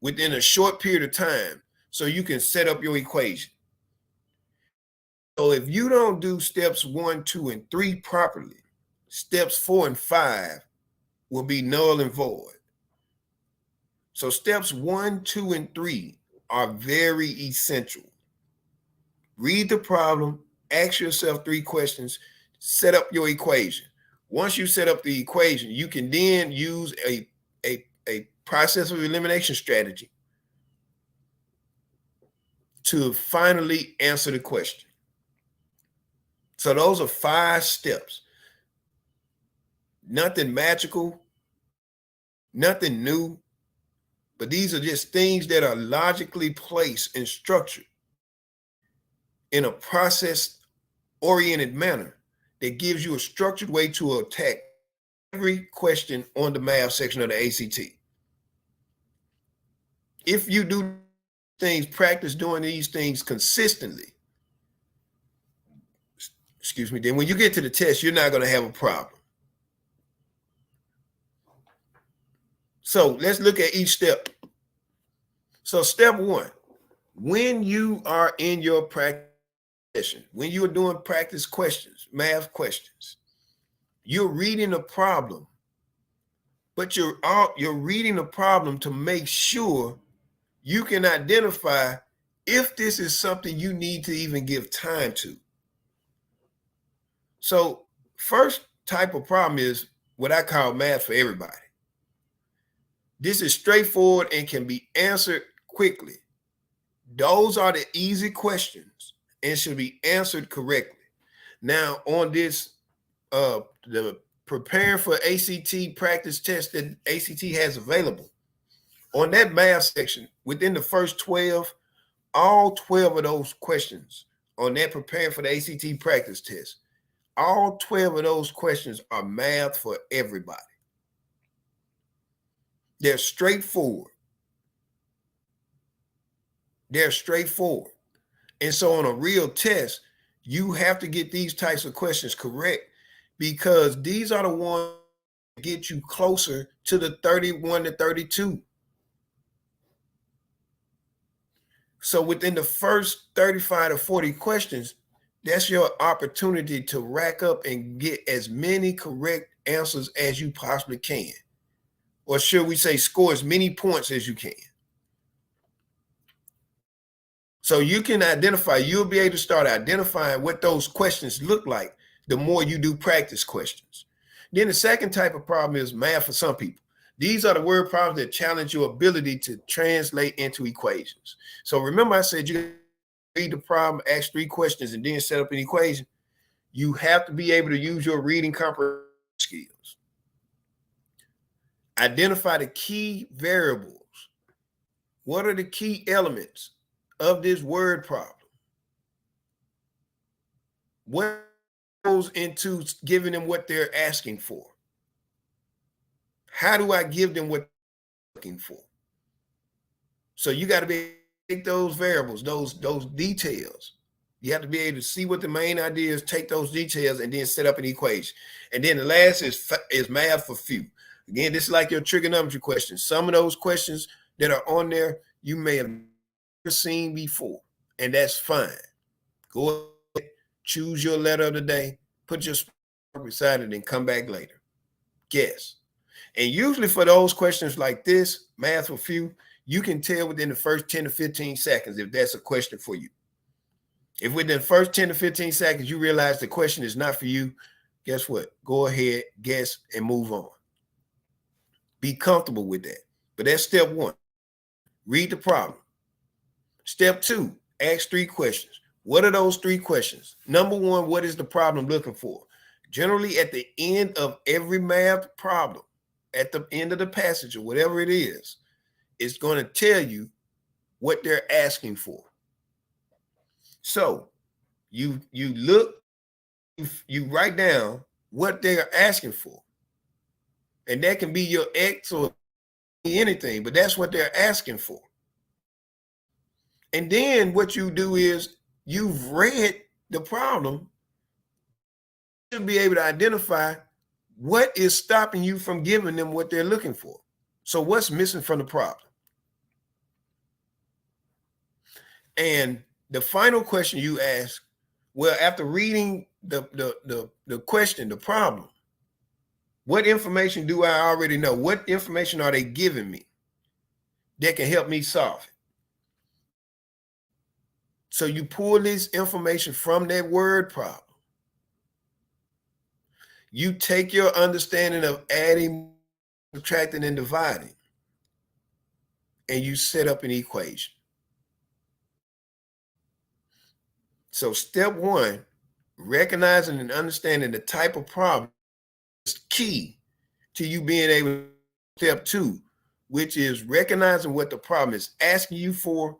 within a short period of time so you can set up your equation. So if you don't do steps 1, 2, and 3 properly, steps 4 and 5 will be null and void. So steps 1, 2, and 3 are very essential. Read the problem, ask yourself 3 questions, set up your equation. Once you set up the equation, you can then use a process of elimination strategy to finally answer the question. So those are 5 steps. Nothing magical, nothing new, but these are just things that are logically placed and structured in a process-oriented manner that gives you a structured way to attack every question on the math section of the ACT. If you do things, practice doing these things consistently, then when you get to the test, you're not going to have a problem. So let's look at each step. So step 1, when you are in your practice session, when you are doing practice questions, math questions, you're reading a problem, but you're reading a problem to make sure you can identify if this is something you need to even give time to. So first type of problem is what I call math for everybody. This is straightforward and can be answered quickly. Those are the easy questions and should be answered correctly. Now on this, the preparing for ACT practice test that ACT has available, on that math section, within the first 12, all 12 of those questions on that preparing for the ACT practice test, all 12 of those questions are math for everybody. They're straightforward. They're straightforward. And so on a real test, you have to get these types of questions correct, because these are the ones that get you closer to the 31 to 32. So within the first 35 to 40 questions, that's your opportunity to rack up and get as many correct answers as you possibly can. Or should we say score as many points as you can. So you can identify, you'll be able to start identifying what those questions look like the more you do practice questions. Then the second type of problem is math for some people. These are the word problems that challenge your ability to translate into equations. So remember I said you read the problem, ask 3 questions, and then set up an equation. You have to be able to use your reading comprehension skills. Identify the key variables. What are the key elements of this word problem? What goes into giving them what they're asking for? How do I give them what they're looking for? So you got to be able to take those variables, those details. You have to be able to see what the main idea is, take those details, and then set up an equation. And then the last is math for few. Again, this is like your trigonometry questions. Some of those questions that are on there you may have never seen before, and that's fine. Go ahead, choose your letter of the day, put your spark beside it, and come back later. Guess. And usually for those questions like this, math for few, you can tell within the first 10 to 15 seconds if that's a question for you. If within the first 10 to 15 seconds you realize the question is not for you, guess what? Go ahead, guess, and move on. Be comfortable with that. But that's step 1. Read the problem. Step 2, ask 3 questions. What are those 3 questions? Number 1, what is the problem looking for? Generally, at the end of every math problem, at the end of the passage or whatever it is, it's going to tell you what they're asking for. So you look, you write down what they're asking for. And that can be your ex or anything, but that's what they're asking for. And then what you do is you've read the problem. You should be able to identify what is stopping you from giving them what they're looking for. So what's missing from the problem? And the final question you ask, well, after reading the question, the problem, what information do I already know? What information are they giving me that can help me solve it? So you pull this information from that word problem. You take your understanding of adding, subtracting, and dividing, and you set up an equation. So step one, recognizing and understanding the type of problem is key to you being able to step two, which is recognizing what the problem is asking you for,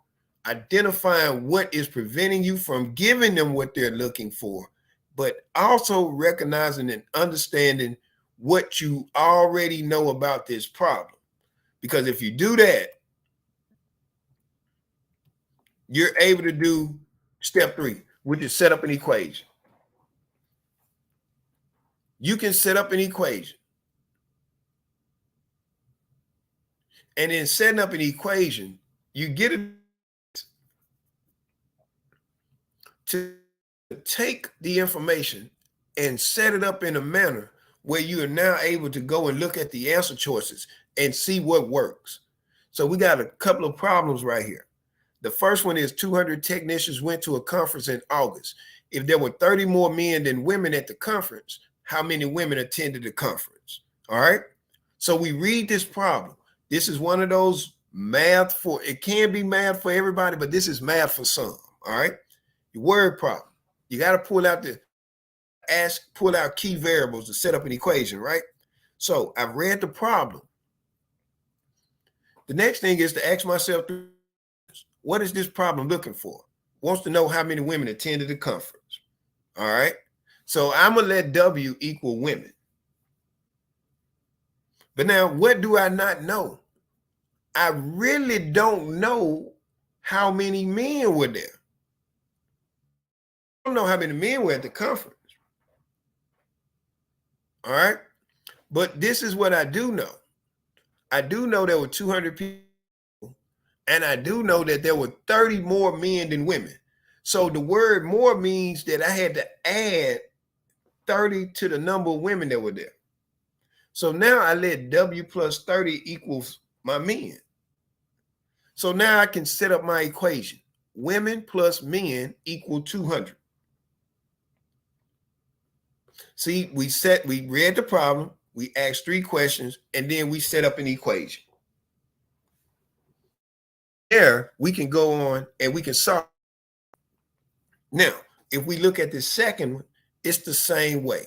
identifying what is preventing you from giving them what they're looking for, but also recognizing and understanding what you already know about this problem. Because if you do that, you're able to do step three, which is set up an equation. You can set up an equation. And in setting up an equation, you get it to take the information and set it up in a manner where you are now able to go and look at the answer choices and see what works. So we got a couple of problems right here. The first one is 200 technicians went to a conference in August. If there were 30 more men than women at the conference, how many women attended the conference? All right. So we read this problem. This is one of those math for, it can be math for everybody, but this is math for some. All right. Your word problem. You got to pull out key variables to set up an equation, right? So I've read the problem. The next thing is to ask myself, what is this problem looking for? Wants to know how many women attended the conference. All right. So I'm going to let W equal women. But now, what do I not know? I really don't know how many men were there. I don't know how many men were at the conference. All right. But this is what I do know. I do know there were 200 people, and I do know that there were 30 more men than women. So the word more means that I had to add 30 to the number of women that were there. So now I let W plus 30 equals my men. So now I can set up my equation. Women plus men equal 200. See, we read the problem, we asked 3 questions, and then we set up an equation. There, we can go on and we can solve. Now, if we look at the second one, it's the same way.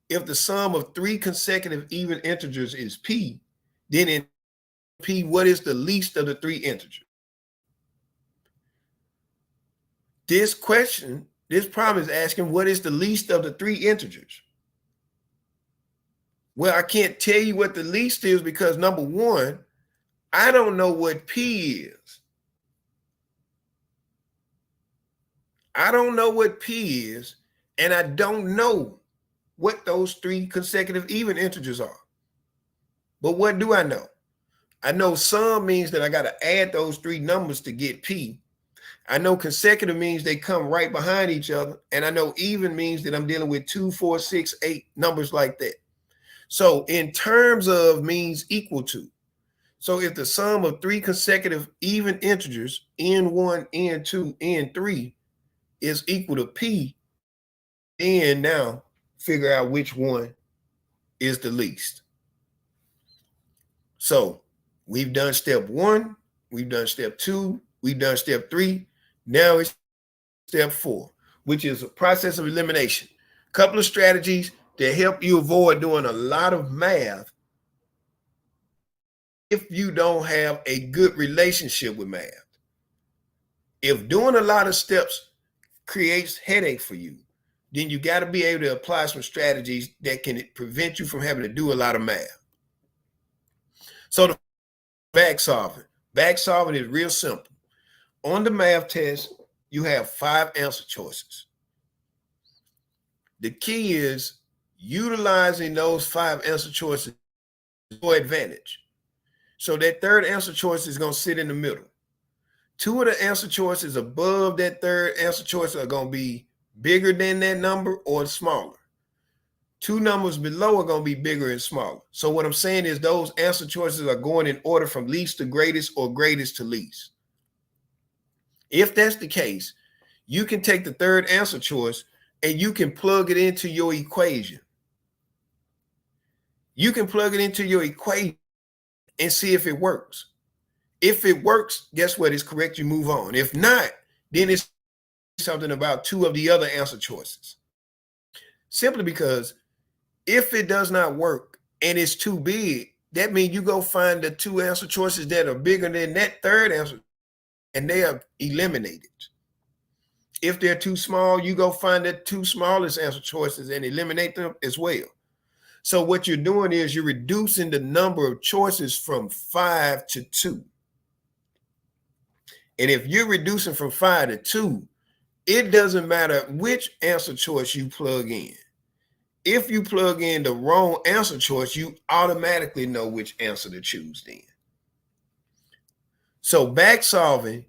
If the sum of 3 consecutive even integers is P, then in P, what is the least of the 3 integers? This question, this problem is asking what is the least of the 3 integers? Well, I can't tell you what the least is because number one, I don't know what P is. I don't know what P is, and I don't know what those 3 consecutive even integers are. But what do I know? I know sum means that I got to add those 3 numbers to get P. I know consecutive means they come right behind each other. And I know even means that I'm dealing with 2, 4, 6, 8 numbers like that. So in terms of means equal to. So if the sum of 3 consecutive even integers, N1, N2, N3 is equal to P, then now figure out which one is the least. So we've done step 1, we've done step 2, we've done step 3. Now it's step 4, which is a process of elimination. A couple of strategies to help you avoid doing a lot of math if you don't have a good relationship with math. If doing a lot of steps creates headache for you, then you got to be able to apply some strategies that can prevent you from having to do a lot of math. So the back solving is real simple. On the math test, you have 5 answer choices. The key is utilizing those 5 answer choices to your advantage. So that third answer choice is going to sit in the middle. 2 of the answer choices above that third answer choice are going to be bigger than that number or smaller. 2 numbers below are going to be bigger and smaller. So what I'm saying is those answer choices are going in order from least to greatest or greatest to least. If that's the case, you can take the third answer choice and you can plug it into your equation. You can plug it into your equation and see if it works. If it works, guess what? It's correct. You move on. If not, then it's something about 2 of the other answer choices. Simply because if it does not work and it's too big, that means you go find the 2 answer choices that are bigger than that third answer and they are eliminated. If they're too small, you go find the 2 smallest answer choices and eliminate them as well. So what you're doing is you're reducing the number of choices from 5 to 2. And if you're reducing from 5 to 2, it doesn't matter which answer choice you plug in. If you plug in the wrong answer choice, you automatically know which answer to choose then. So back solving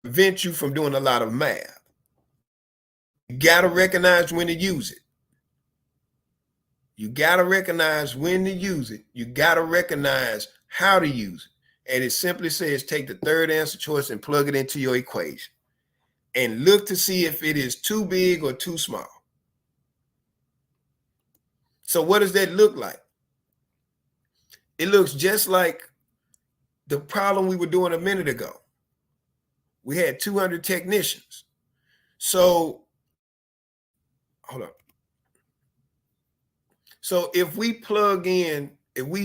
prevents you from doing a lot of math. You got to recognize when to use it. You got to recognize when to use it. You got to recognize how to use it. And it simply says take the third answer choice and plug it into your equation and look to see if it is too big or too small. So what does that look like? It looks just like the problem we were doing a minute ago. We had 200 technicians. So, hold on. So if we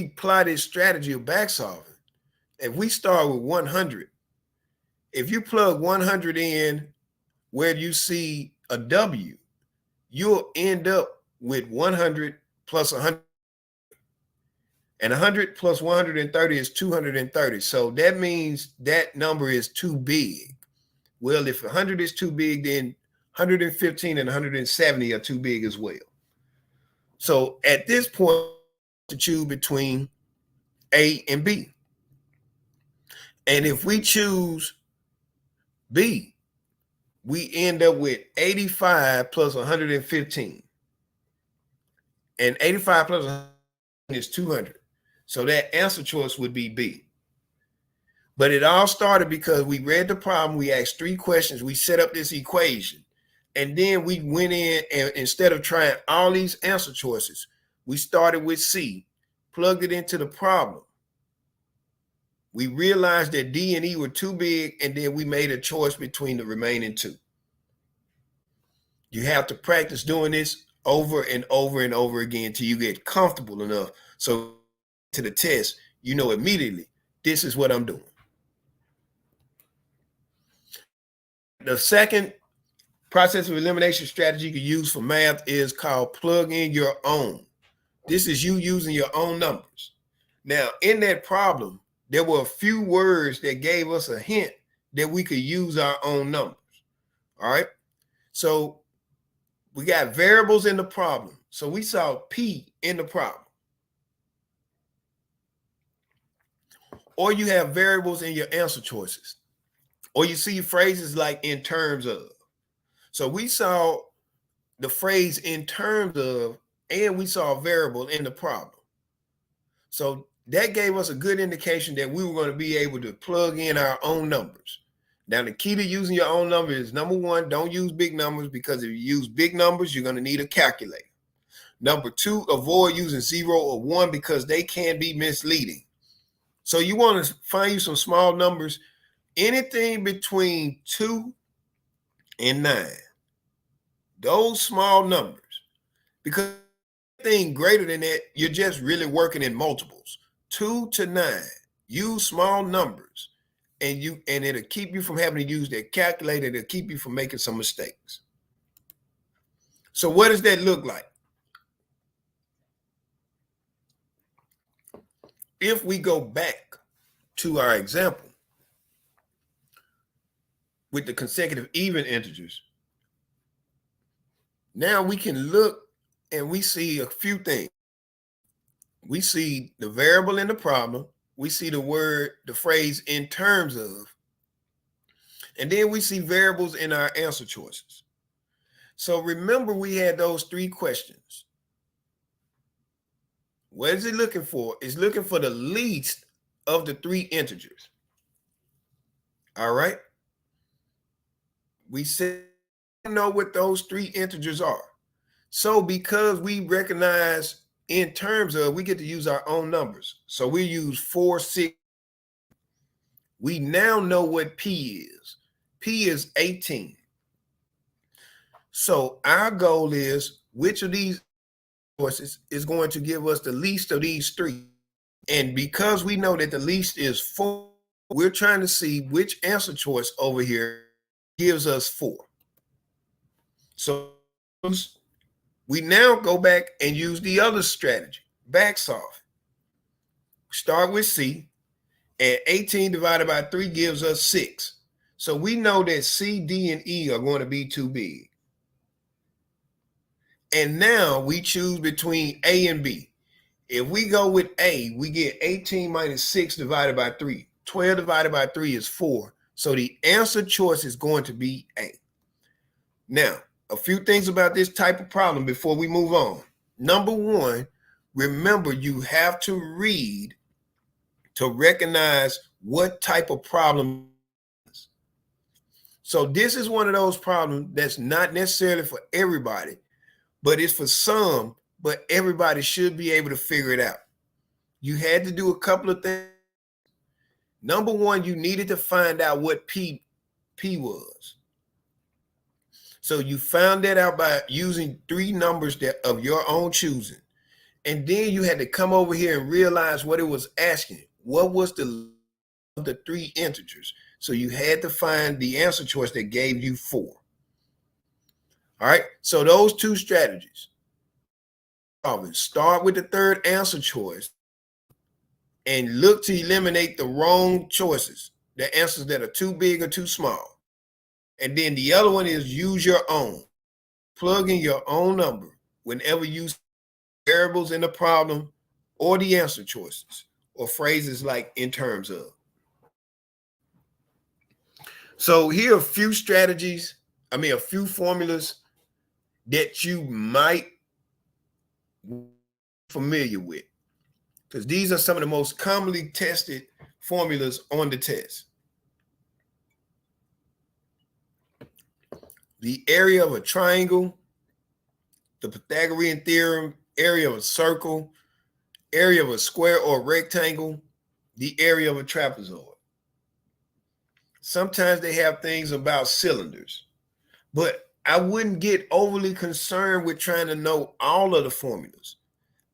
apply this strategy of back solving, if we start with 100, if you plug 100 in where you see a W, you'll end up with 100 plus 100. And 100 plus 130 is 230. So that means that number is too big. Well, if 100 is too big, then 115 and 170 are too big as well. So at this point, to choose between A and B. And if we choose B, we end up with 85 plus 115. And 85 plus 115 is 200. So that answer choice would be B. But it all started because we read the problem. We asked 3 questions. We set up this equation. And then we went in and instead of trying all these answer choices, we started with C, plugged it into the problem. We realized that D and E were too big, and then we made a choice between the remaining 2. You have to practice doing this over and over and over again till you get comfortable enough. So to the test, you know immediately, this is what I'm doing. The second process of elimination strategy you can use for math is called plug in your own. This is you using your own numbers. Now, in that problem, there were a few words that gave us a hint that we could use our own numbers. All right. So we got variables in the problem. So we saw P in the problem. Or you have variables in your answer choices. Or you see phrases like in terms of. So we saw the phrase in terms of, and we saw a variable in the problem. So that gave us a good indication that we were going to be able to plug in our own numbers. Now, the key to using your own number is number 1, don't use big numbers, because if you use big numbers, you're going to need a calculator. Number 2, avoid using 0 or 1 because they can be misleading. So you want to find you some small numbers, anything between 2 and 9. Those small numbers, because anything greater than that, you're just really working in multiples. 2 to 9, use small numbers and it'll keep you from having to use that calculator. It'll keep you from making some mistakes. So what does that look like? If we go back to our example with the consecutive even integers, now we can look and we see a few things. We see the variable in the problem. We see the phrase in terms of, and then we see variables in our answer choices. So remember, we had those three questions. What is it looking for? It's looking for the least of the three integers. All right. We said know what those three integers are. So because we recognize in terms of, we get to use our own numbers. So we use 4, 6. We now know what P is. P is 18. So our goal is, which of these choices is going to give us the least of these three? And because we know that the least is 4, we're trying to see which answer choice over here gives us 4. So we now go back and use the other strategy, backsolve. Start with C, and 18 divided by 3 gives us 6. So we know that C, D, and E are going to be too big. And now we choose between A and B. If we go with A, we get 18 minus 6 divided by 3. 12 divided by 3 is 4. So the answer choice is going to be A. Now, a few things about this type of problem before we move on. Number one, remember you have to read to recognize what type of problem it is. So this is one of those problems that's not necessarily for everybody, but it's for some, but everybody should be able to figure it out. You had to do a couple of things. Number one, you needed to find out what P was. So you found that out by using 3 numbers that of your own choosing. And then you had to come over here and realize what it was asking. What was the 3 integers? So you had to find the answer choice that gave you 4. All right. So those 2 strategies. Start with the third answer choice and look to eliminate the wrong choices, the answers that are too big or too small. And then the other one is use your own. Plug in your own number whenever you see variables in the problem or the answer choices or phrases like in terms of. So here are a few strategies, a few formulas that you might be familiar with, because these are some of the most commonly tested formulas on the test. The area of a triangle, the Pythagorean theorem, area of a circle, area of a square or rectangle, the area of a trapezoid. Sometimes they have things about cylinders, but I wouldn't get overly concerned with trying to know all of the formulas.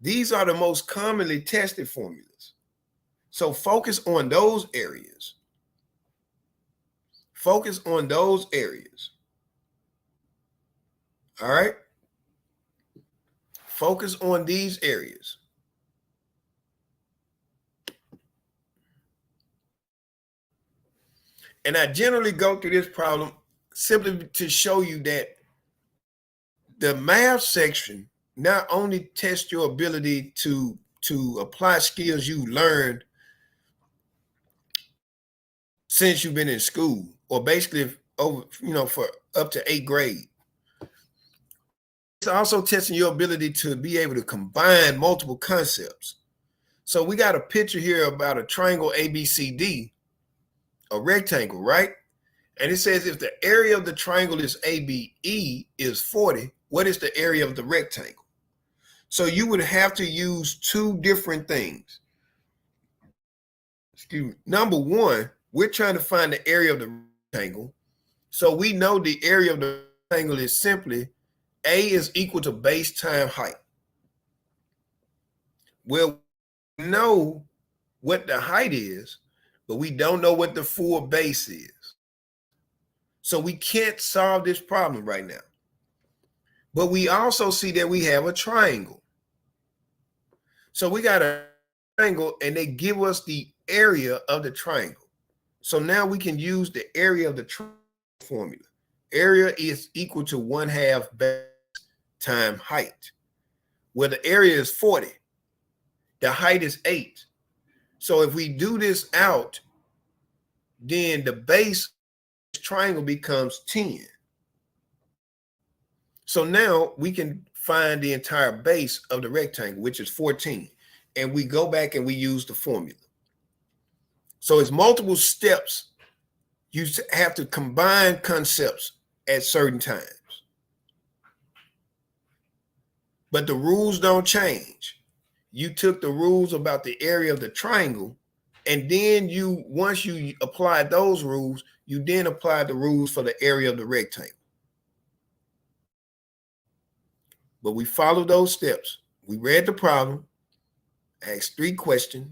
These are the most commonly tested formulas. So focus on those areas. Focus on those areas. All right? Focus on these areas. And I generally go through this problem simply to show you that the math section not only tests your ability to apply skills you learned since you've been in school, or basically over, for up to 8th grade. It's also testing your ability to be able to combine multiple concepts. So we got a picture here about a triangle ABCD, a rectangle, right? And it says if the area of the triangle is ABE is 40, what is the area of the rectangle? So you would have to use 2 different things. Excuse me. Number one, we're trying to find the area of the rectangle. So we know the area of the rectangle is simply A is equal to base times height. Well, we know what the height is, but we don't know what the full base is. So we can't solve this problem right now. But we also see that we have a triangle. So we got a triangle and they give us the area of the triangle. So now we can use the area of the triangle formula. Area is equal to 1/2 base times height. Where the area is 40, the height is 8. So if we do this out, then the base of this triangle becomes 10. So now we can find the entire base of the rectangle, which is 14. And we go back and we use the formula. So it's multiple steps. You have to combine concepts at certain times. But the rules don't change. You took the rules about the area of the triangle, and then once you apply those rules, you then apply the rules for the area of the rectangle. But we followed those steps. We read the problem, asked 3 questions.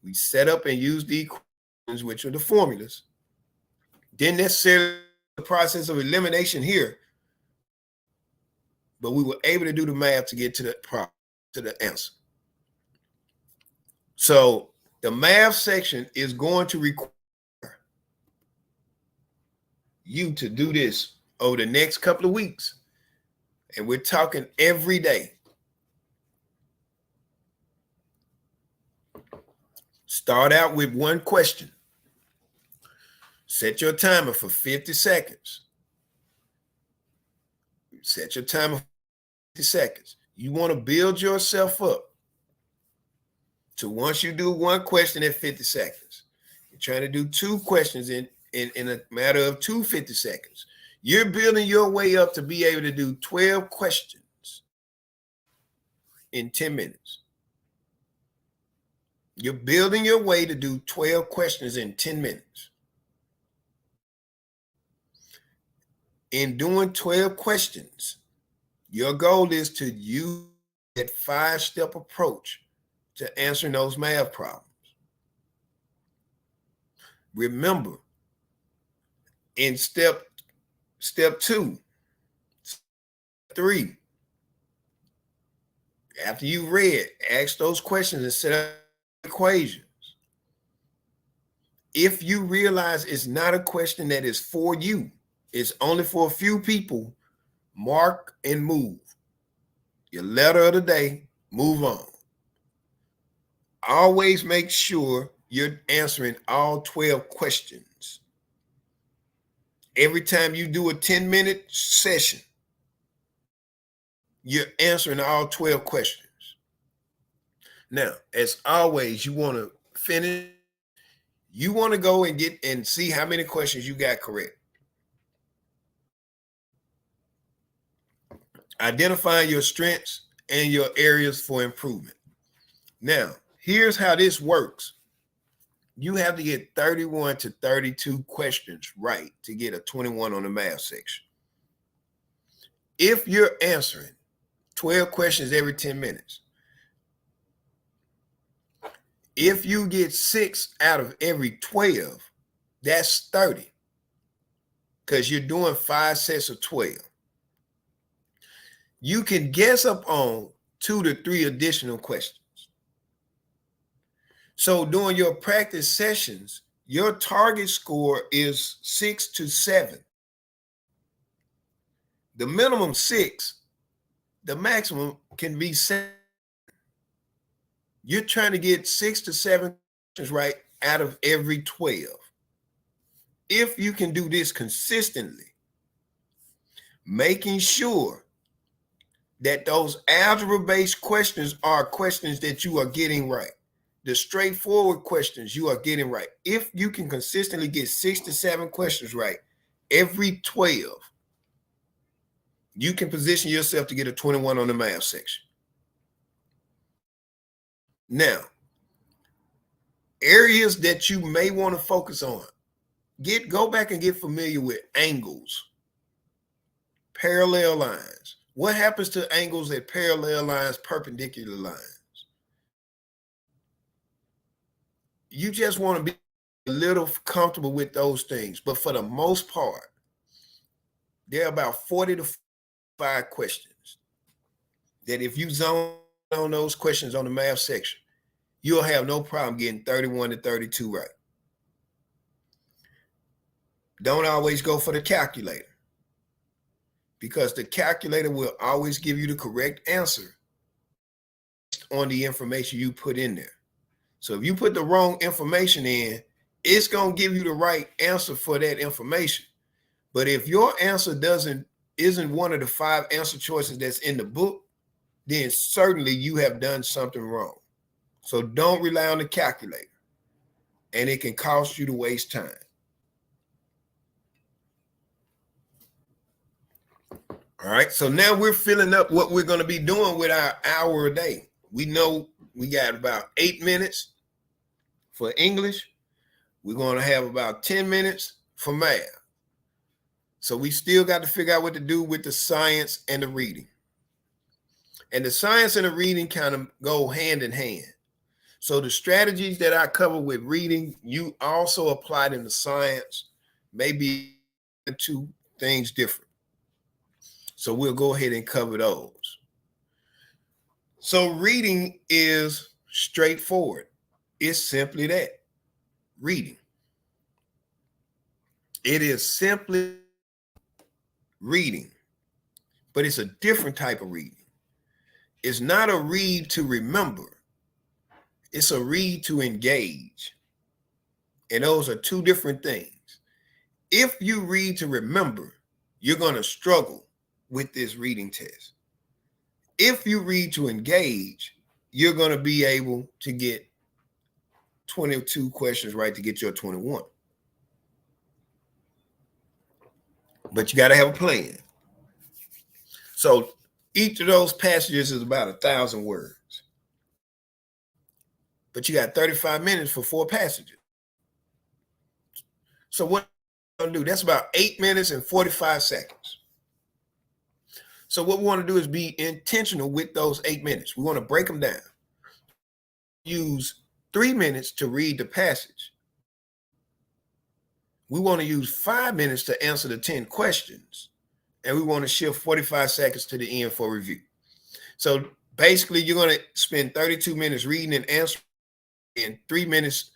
We set up and used the equations, which are the formulas. Didn't necessarily the process of elimination here, but we were able to do the math to get to the problem, to the answer. So the math section is going to require you to do this over the next couple of weeks. And we're talking every day. Start out with 1 question. Set your timer for 50 seconds. Set your timer for 50 seconds. You want to build yourself up to once you do 1 question at 50 seconds. You're trying to do 2 questions in a matter of 50 seconds. You're building your way up to be able to do 12 questions in 10 minutes. You're building your way to do 12 questions in 10 minutes. In doing 12 questions, your goal is to use that 5-step approach to answering those math problems. Remember, in step 2, 3, after you read, ask those questions and set up equations. If you realize it's not a question that is for you, it's only for a few people, mark and move. Your letter of the day, move on. Always make sure you're answering all 12 questions. Every time you do a 10-minute session, you're answering all 12 questions. Now, as always, you want to finish. You want to go and get and see how many questions you got correct. Identify your strengths and your areas for improvement. Now, here's how this works. You have to get 31 to 32 questions right to get a 21 on the math section. If you're answering 12 questions every 10 minutes, if you get 6 out of every 12, that's 30, because you're doing 5 sets of 12. You can guess up on 2 to 3 additional questions. So during your practice sessions, your target score is 6 to 7. The minimum 6, the maximum can be 7. You're trying to get 6 to 7 questions right out of every 12. If you can do this consistently, making sure that those algebra-based questions are questions that you are getting right. The straightforward questions you are getting right. If you can consistently get 6 to 7 questions right every 12, you can position yourself to get a 21 on the math section. Now, areas that you may want to focus on. Go back and get familiar with angles, parallel lines. What happens to angles at parallel lines, perpendicular lines? you just want to be a little comfortable with those things. But for the most part, there are about 40 to 5 questions that if you zone on those questions on the math section, you'll have no problem getting 31 to 32 right. Don't always go for the calculator, because the calculator will always give you the correct answer on the information you put in there. So if you put the wrong information in, it's going to give you the right answer for that information. But if your answer isn't one of the 5 answer choices that's in the book, then certainly you have done something wrong. So don't rely on the calculator, and it can cost you to waste time. All right, so now we're filling up what we're going to be doing with our hour a day. We know we got about 8 minutes for English. We're going to have about 10 minutes for math. So we still got to figure out what to do with the science and the reading. And the science and the reading kind of go hand in hand. So the strategies that I cover with reading, you also apply them to science, maybe 2 things different. So we'll go ahead and cover those. So reading is straightforward. It's simply that, reading. It is simply reading, but it's a different type of reading. It's not a read to remember. It's a read to engage. And those are 2 different things. If you read to remember, you're going to struggle with this reading test. If you read to engage, you're going to be able to get 22 questions right to get your 21. But you got to have a plan. So each of those passages is about 1,000 words. But you got 35 minutes for 4 passages. So what you're going to do, that's about 8 minutes and 45 seconds. So what we want to do is be intentional with those 8 minutes. We want to break them down. Use 3 minutes to read the passage. We want to use 5 minutes to answer the 10 questions. And we want to shift 45 seconds to the end for review. So basically, you're going to spend 32 minutes reading and answering, and 3 minutes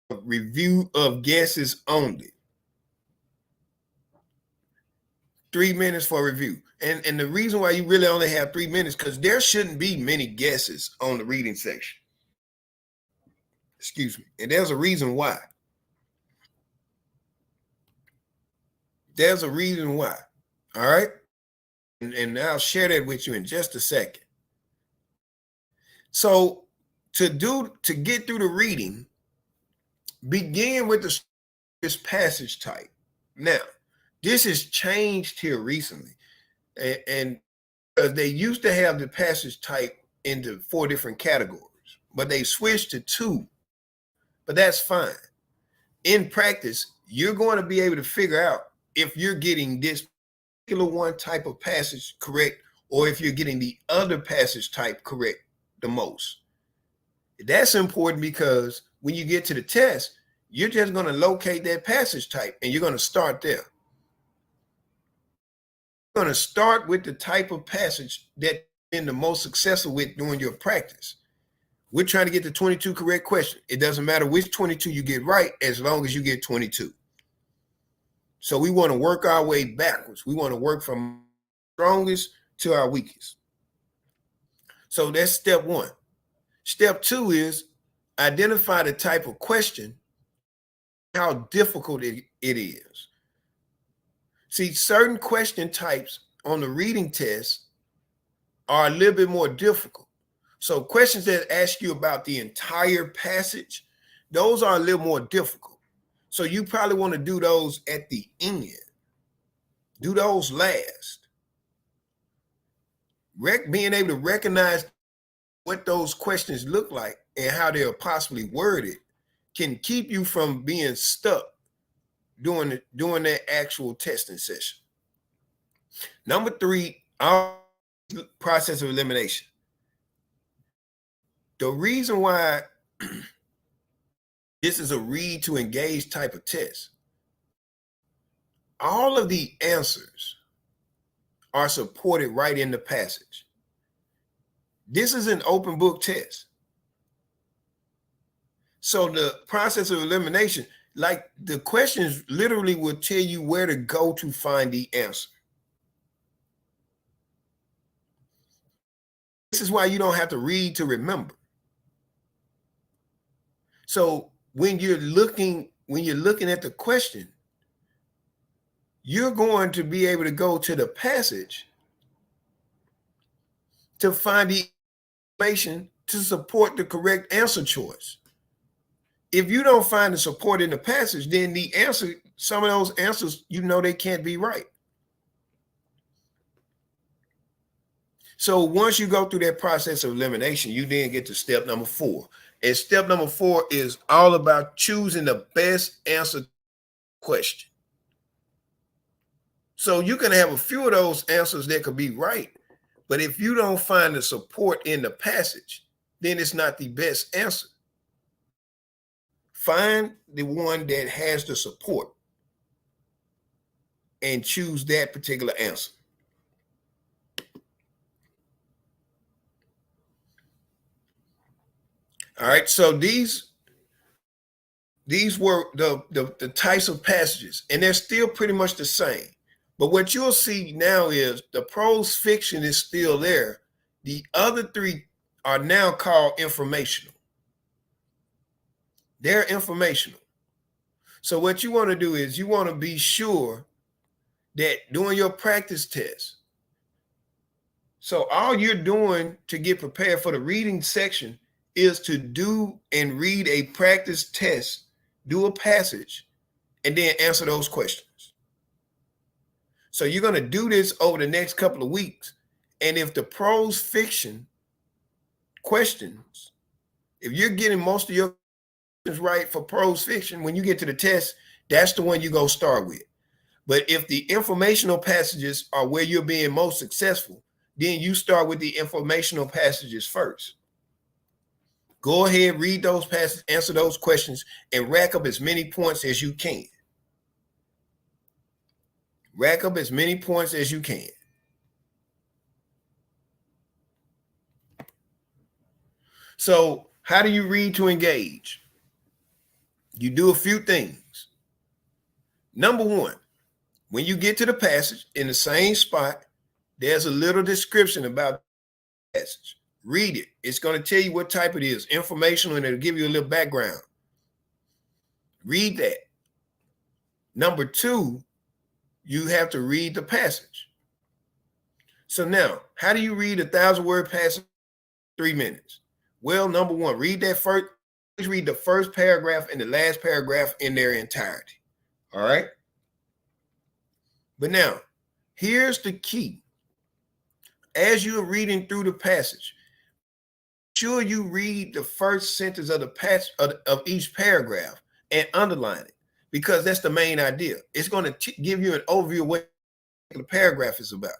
of review of guesses only. 3 minutes for review. And the reason why you really only have 3 minutes, because there shouldn't be many guesses on the reading section. Excuse me. And there's a reason why. There's a reason why. All right. And I'll share that with you in just a second. So to get through the reading, begin with this passage type. Now, this has changed here recently. And because they used to have the passage type into 4 different categories, but they switched to 2. But that's fine. In practice, you're going to be able to figure out if you're getting this particular one type of passage correct, or if you're getting the other passage type correct the most. That's important, because when you get to the test, you're just going to locate that passage type and you're going to start there. You're going to start with the type of passage that you've been the most successful with during your practice. We're trying to get the 22 correct question. It doesn't matter which 22 you get right, as long as you get 22. So we want to work our way backwards. We want to work from strongest to our weakest. So that's step 1. Step 2 is identify the type of question, how difficult it is. See, certain question types on the reading test are a little bit more difficult. So questions that ask you about the entire passage, those are a little more difficult. So you probably want to do those at the end. Do those last. Being able to recognize what those questions look like and how they're possibly worded can keep you from being stuck during that actual testing session. Number 3, our process of elimination. The reason why This is a read to engage type of test. All of the answers are supported right in the passage. This is an open book test. So the process of elimination, like the questions literally will tell you where to go to find the answer. This is why you don't have to read to remember. So when you're looking at the question, you're going to be able to go to the passage to find the information to support the correct answer choice. If you don't find the support in the passage, then the answer, some of those answers, they can't be right. So once you go through that process of elimination, you then get to step number 4. And step number 4 is all about choosing the best answer to the question. So you can have a few of those answers that could be right, but if you don't find the support in the passage, then it's not the best answer. Find the one that has the support and choose that particular answer. All right, so these were the types of passages, and they're still pretty much the same. But what you'll see now is the prose fiction is still there. The other 3 are now called informational. They're informational. So what you want to do is you want to be sure that during your practice test, so all you're doing to get prepared for the reading section is to do and read a practice test, do a passage, and then answer those questions. So you're going to do this over the next couple of weeks. And if the prose fiction questions, if you're getting most of your questions right for prose fiction, when you get to the test, that's the one you go start with. But if the informational passages are where you're being most successful, then you start with the informational passages first. Go ahead, read those passages, answer those questions, and rack up as many points as you can. Rack up as many points as you can. So how do you read to engage? You do a few things. Number 1, when you get to the passage, in the same spot, there's a little description about the passage. Read it. It's going to tell you what type it is, informational, and it'll give you a little background. Read that. Number 2, you have to read the passage. So now, how do you read a 1,000-word passage in 3 minutes? Well, number 1, read that first. Please read the first paragraph and the last paragraph in their entirety. All right. But now, here's the key. As you're reading through the passage, sure you read the first sentence of the passage of each paragraph and underline it, because that's the main idea. It's going to give you an overview of what the paragraph is about.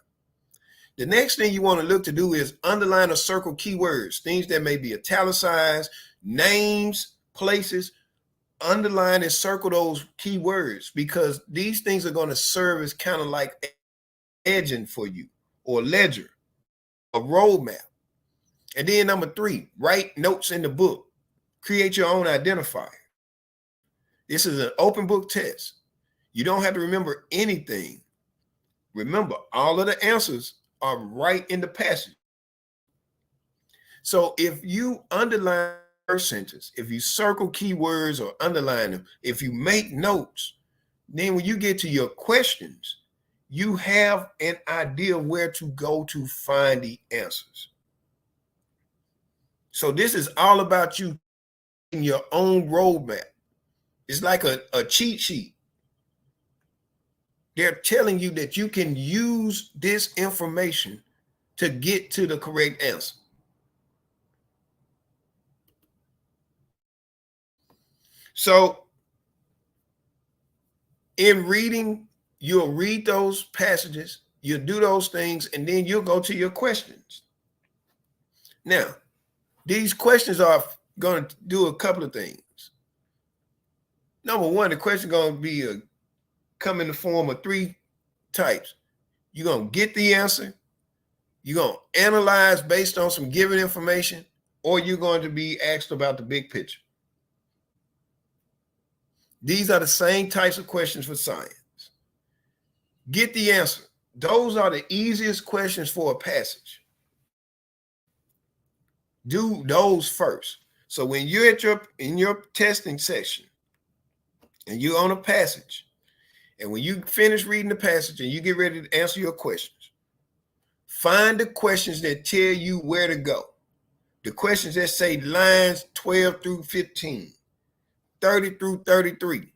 The next thing you want to look to do is underline or circle keywords, things that may be italicized, names, places. Underline and circle those keywords, because these things are going to serve as kind of like a legend for you, or ledger, a roadmap. And then number 3, write notes in the book. Create your own identifier. This is an open book test. You don't have to remember anything. Remember, all of the answers are right in the passage. So if you underline the first sentence, if you circle keywords or underline them, if you make notes, then when you get to your questions, you have an idea where to go to find the answers. So this is all about you in your own roadmap. It's like a cheat sheet. They're telling you that you can use this information to get to the correct answer. So in reading, you'll read those passages, you'll do those things, and then you'll go to your questions. Now, these questions are going to do a couple of things. Number one, the question going to be come in the form of three types. You're going to get the answer, you're going to analyze based on some given information, or you're going to be asked about the big picture. These are the same types of questions for science. Get the answer. Those are the easiest questions for a passage. Do those first. So when you're in your testing section and you're on a passage, and when you finish reading the passage and you get ready to answer your questions, find the questions that tell you where to go. The questions that say lines 12 through 15, 30 through 33.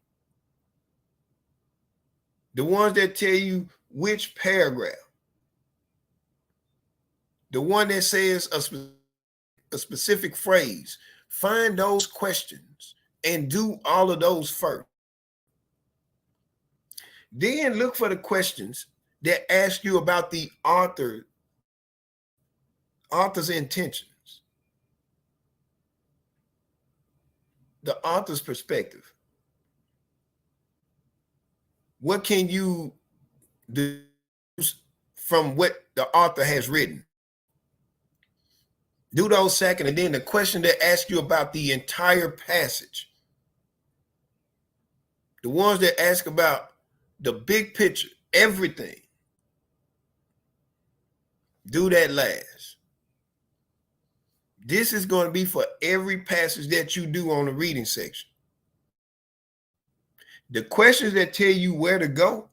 The ones that tell you which paragraph. The one that says a specific phrase. Find those questions and do all of those first. Then look for the questions that ask you about the author's intentions, the author's perspective. What can you do from what the author has written? Do those second, and then the question that asks you about the entire passage. The ones that ask about the big picture, everything. Do that last. This is going to be for every passage that you do on the reading section. The questions that tell you where to go,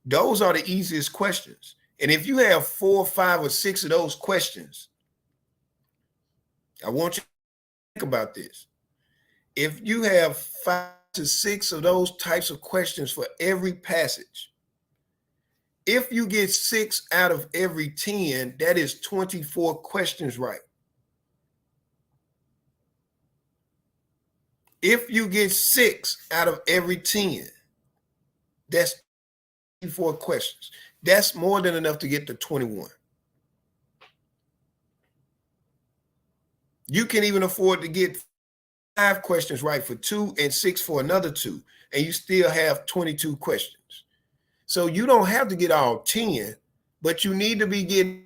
those are the easiest questions. And if you have 4, 5, or 6 of those questions, I want you to think about this. If you have 5 to 6 of those types of questions for every passage, if you get 6 out of every 10, that is 24 questions right. If you get 6 out of every 10, that's 24 questions. That's more than enough to get to 21. You can even afford to get 5 questions right for 2 and 6 for another 2, and you still have 22 questions. So you don't have to get all 10, but you need to be getting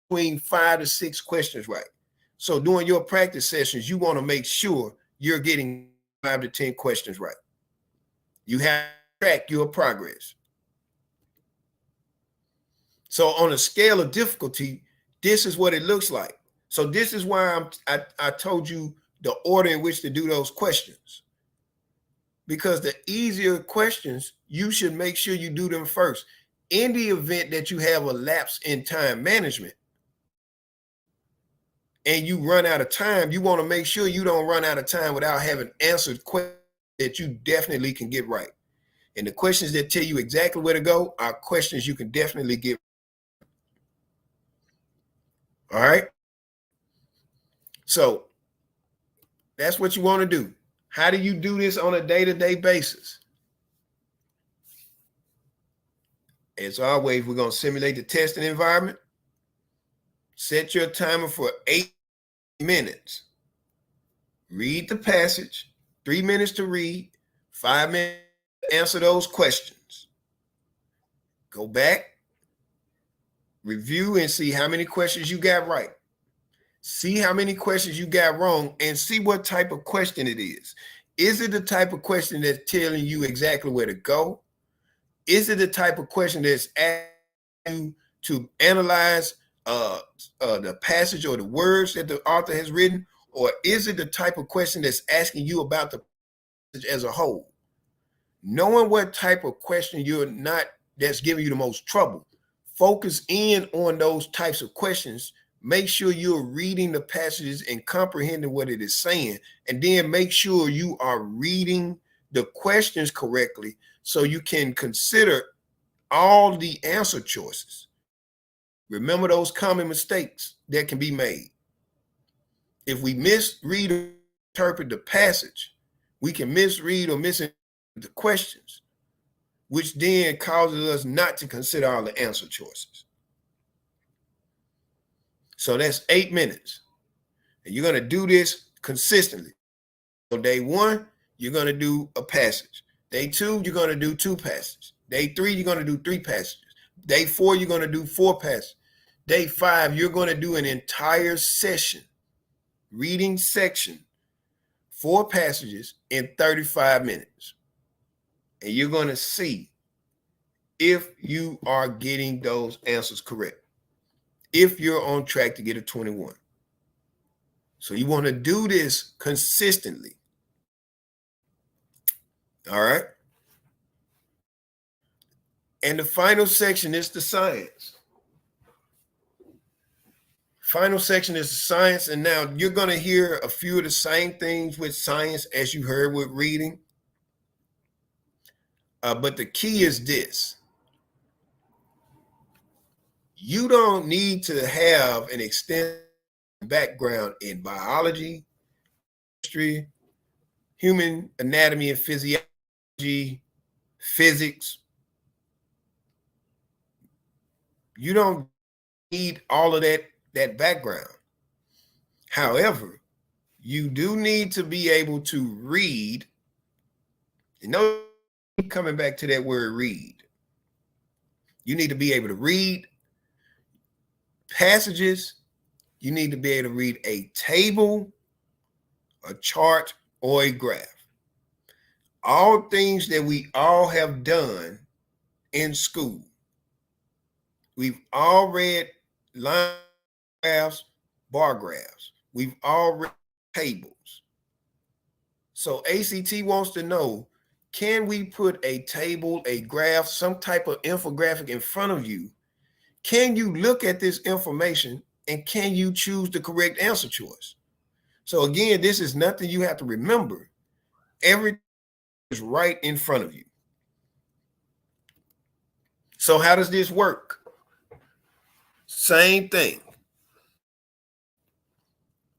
between 5 to 6 questions right. So during your practice sessions, you want to make sure you're getting 5 to 10 questions right. You have to track your progress. So on a scale of difficulty, this is what it looks like. So this is why I told you the order in which to do those questions. Because the easier questions, you should make sure you do them first. In the event that you have a lapse in time management and you run out of time, you want to make sure you don't run out of time without having answered questions that you definitely can get right. And the questions that tell you exactly where to go are questions you can definitely get. All right. So that's what you want to do. How do you do this on a day-to-day basis? As always, we're going to simulate the testing environment. Set your timer for 8 minutes. Read the passage, 3 minutes to read, 5 minutes to answer those questions. Go back, review, and see how many questions you got right. See how many questions you got wrong, and see what type of question it is. Is it the type of question that's telling you exactly where to go? Is it the type of question that's asking you to analyze the passage or the words that the author has written? Or is it the type of question that's asking you about the passage as a whole? Knowing what type of question that's giving you the most trouble, focus in on those types of questions. Make sure you're reading the passages and comprehending what it is saying, and then make sure you are reading the questions correctly so you can consider all the answer choices. Remember those common mistakes that can be made. If we misread or interpret the passage, we can misread or misinterpret the questions, which then causes us not to consider all the answer choices. So that's 8 minutes. And you're going to do this consistently. So day 1, you're going to do a passage. Day 2, you're going to do 2 passages. Day 3, you're going to do 3 passages. Day 4, you're going to do 4 passages. Day 5, you're going to do an entire session, reading section, 4 passages in 35 minutes. And you're going to see if you are getting those answers correct, if you're on track to get a 21. So you want to do this consistently. All right. And the final section is the science. Final section is the science. And now you're going to hear a few of the same things with science as you heard with reading. But the key is this. You don't need to have an extensive background in biology, history, human anatomy and physiology, physics. You don't need all of that background. However, you do need to be able to read. You know, coming back to that word read. You need to be able to read passages. You need to be able to read a table, a chart, or a graph. All things that we all have done in school. We've all read line graphs, bar graphs. We've all read tables. So ACT wants to know, can we put a table, a graph, some type of infographic in front of you? Can you look at this information and can you choose the correct answer choice? So again, this is nothing you have to remember. Everything is right in front of you. So how does this work? Same thing.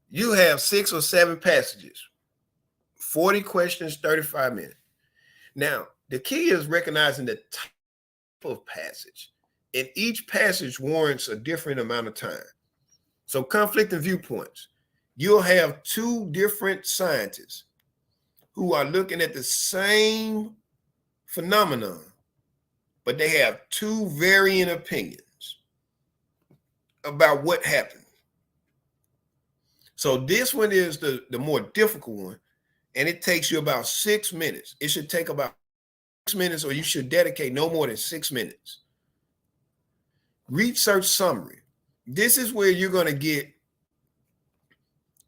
You have 6 or 7 passages, 40 questions, 35 minutes. Now, the key is recognizing the type of passage, and each passage warrants a different amount of time. So conflicting viewpoints. You'll have 2 different scientists who are looking at the same phenomenon, but they have 2 varying opinions about what happened. So this one is the more difficult one, and it takes you about 6 minutes. It should take about 6 minutes, or you should dedicate no more than 6 minutes. Research summary. This is where you're going to get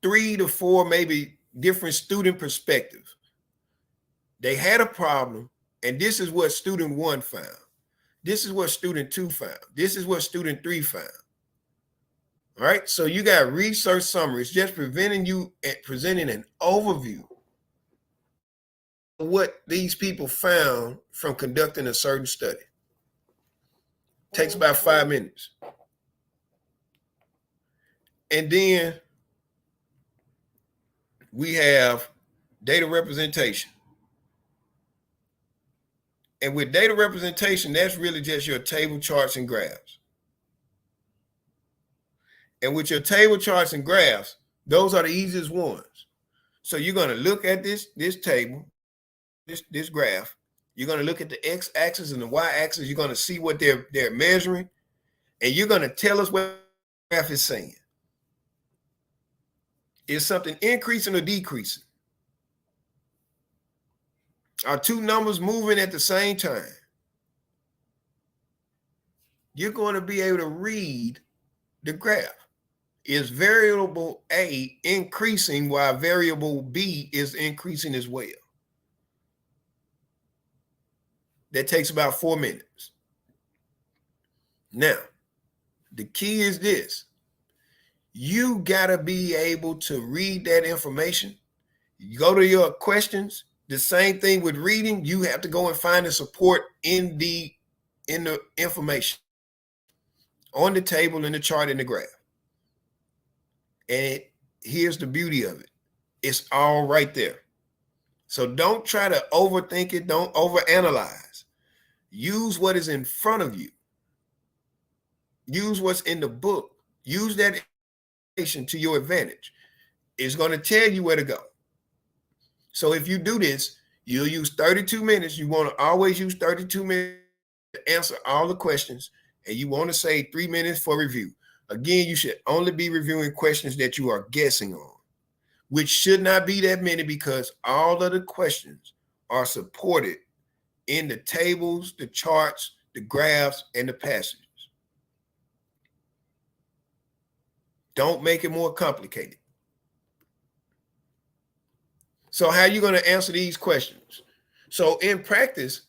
3 to 4 maybe different student perspectives. They had a problem, and this is what student 1 found. This is what student 2 found. This is what student 3 found. All right, so you got research summaries just presenting an overview of what these people found from conducting a certain study. Takes about 5 minutes. And then we have data representation. And with data representation, that's really just your table, charts, and graphs. And with your table, charts, and graphs, those are the easiest ones. So you're going to look at this table, this graph. You're going to look at the x-axis and the y-axis. You're going to see what they're measuring, and you're going to tell us what the graph is saying. Is something increasing or decreasing? Are 2 numbers moving at the same time? You're going to be able to read the graph. Is variable A increasing while variable B is increasing as well? That takes about 4 minutes. Now, the key is this. You got to be able to read that information. You go to your questions. The same thing with reading. You have to go and find the support in the information on the table, in the chart, in the graph. And here's the beauty of it. It's all right there. So don't try to overthink it. Don't overanalyze. Use what is in front of you. Use what's in the book. Use that information to your advantage. It's going to tell you where to go. So if you do this, you'll use 32 minutes. You want to always use 32 minutes to answer all the questions, and you want to say 3 minutes for review. Again, you should only be reviewing questions that you are guessing on, which should not be that many because all of the questions are supported in the tables, the charts, the graphs, and the passages. Don't make it more complicated. So how are you going to answer these questions? So in practice,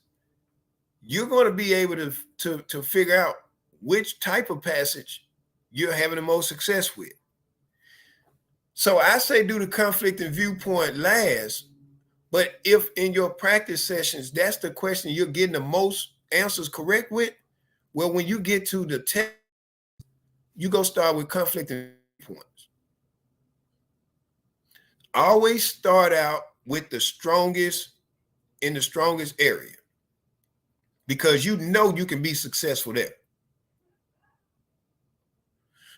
you're going to be able to figure out which type of passage you're having the most success with. So I say do the conflict and viewpoint last, but if in your practice sessions, that's the question you're getting the most answers correct with, well, when you get to the test, you go start with conflict and viewpoints. Always start out with the strongest in the strongest area because you know you can be successful there.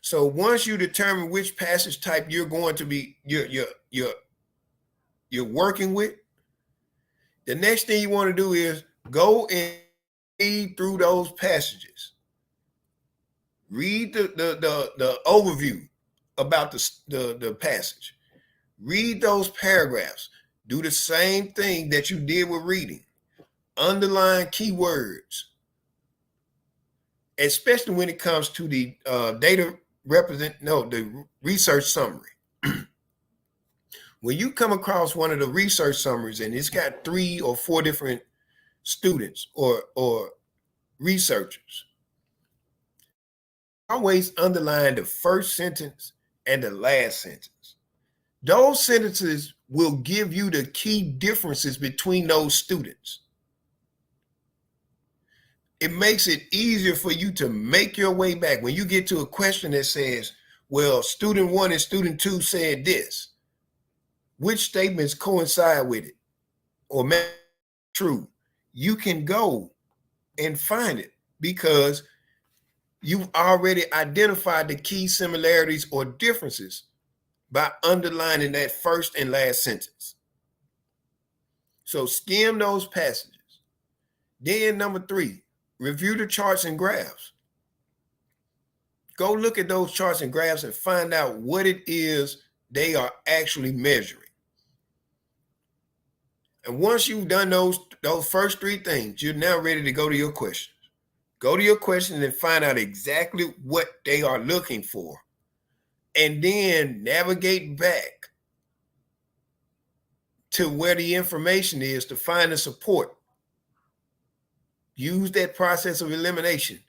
So once you determine which passage type you're going to be you're working with, the next thing you want to do is go and read through those passages. Read the overview about the passage. Read those paragraphs. Do the same thing that you did with reading. Underline keywords, especially when it comes to the the research summary. When you come across one of the research summaries and it's got 3 or 4 different students or researchers, always underline the first sentence and the last sentence. Those sentences will give you the key differences between those students. It makes it easier for you to make your way back. When you get to a question that says, well, student 1 and student 2 said this, which statements coincide with it or make it true? You can go and find it because you've already identified the key similarities or differences by underlining that first and last sentence. So skim those passages. Then number 3, review the charts and graphs. Go look at those charts and graphs and find out what it is they are actually measuring. And once you've done those first 3 things, you're now ready to go to your questions. Go to your questions and find out exactly what they are looking for. And then navigate back to where the information is to find the support. Use that process of elimination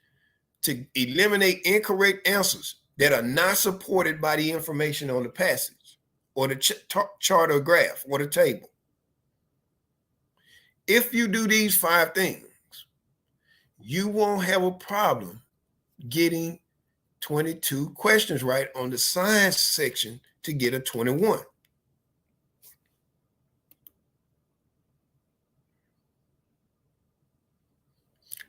to eliminate incorrect answers that are not supported by the information on the passage or the chart or graph or the table. If you do these 5 things, you won't have a problem getting 22 questions right on the science section to get a 21.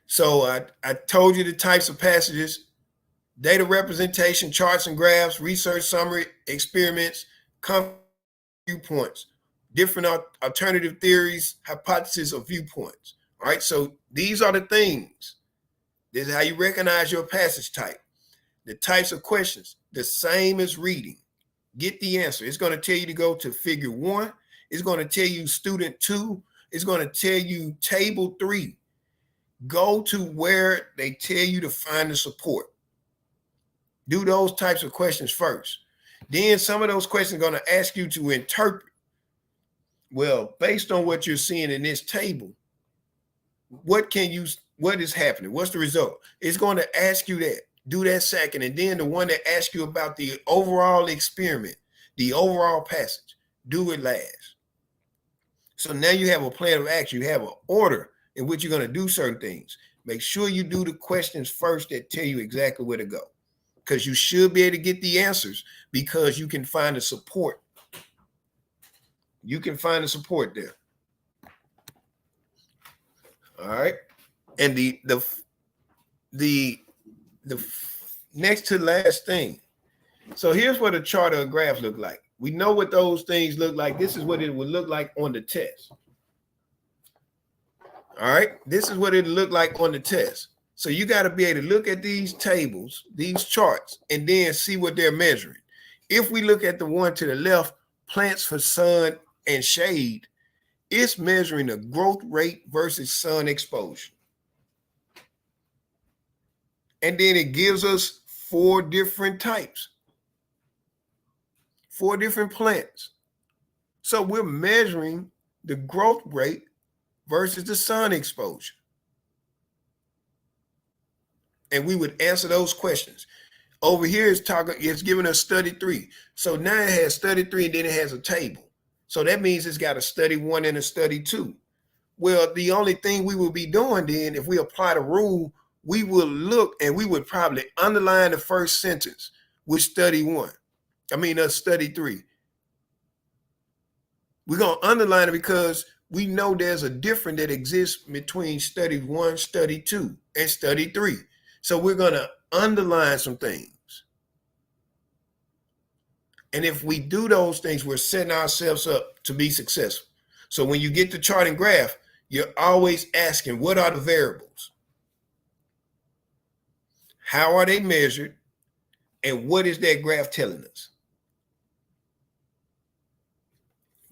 So I told you the types of passages: data representation, charts and graphs, research summary, experiments, viewpoints, different alternative theories, hypotheses, or viewpoints. All right, so these are the things. This is how you recognize your passage type. The types of questions, the same as reading. Get the answer. It's going to tell you to go to figure 1. It's going to tell you student 2. It's going to tell you table 3. Go to where they tell you to find the support. Do those types of questions first. Then some of those questions are going to ask you to interpret. Well, based on what you're seeing in this table, what is happening? What's the result? It's going to ask you that. Do that second. And then the one that asks you about the overall experiment, the overall passage, do it last. So now you have a plan of action. You have an order in which you're going to do certain things. Make sure you do the questions first that tell you exactly where to go, because you should be able to get the answers because you can find the support. You can find the support there. All right. And the next to last thing. So here's what a chart or a graph look like. We know what those things look like. This is what it would look like on the test. All right, this is what it look like on the test. So you got to be able to look at these tables, these charts, and then see what they're measuring. If we look at the one to the left, plants for sun and shade, it's measuring the growth rate versus sun exposure. And then it gives us 4 different types, 4 different plants. So we're measuring the growth rate versus the sun exposure. And we would answer those questions. Over here it's giving us study 3. So now it has study 3 and then it has a table. So that means it's got a study 1 and a study 2. Well, the only thing we will be doing then, if we apply the rule, we will look and we would probably underline the first sentence with study 3. We're going to underline it because we know there's a difference that exists between study 1, study 2, and study 3. So we're going to underline some things. And if we do those things, we're setting ourselves up to be successful. So when you get the chart and graph, you're always asking, what are the variables? How are they measured? And what is that graph telling us?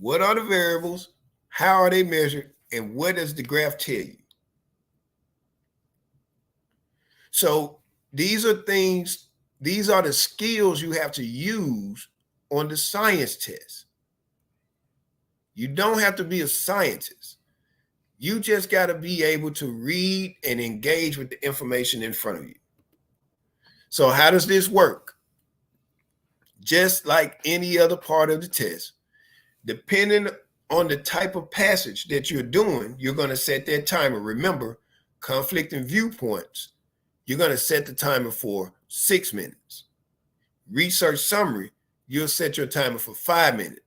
What are the variables? How are they measured? And what does the graph tell you? So these are things, these are the skills you have to use on the science test. You don't have to be a scientist. You just got to be able to read and engage with the information in front of you. So how does this work? Just like any other part of the test, depending on the type of passage that you're doing, you're going to set that timer. Remember, conflicting viewpoints, you're going to set the timer for 6 minutes. Research summary, you'll set your timer for 5 minutes.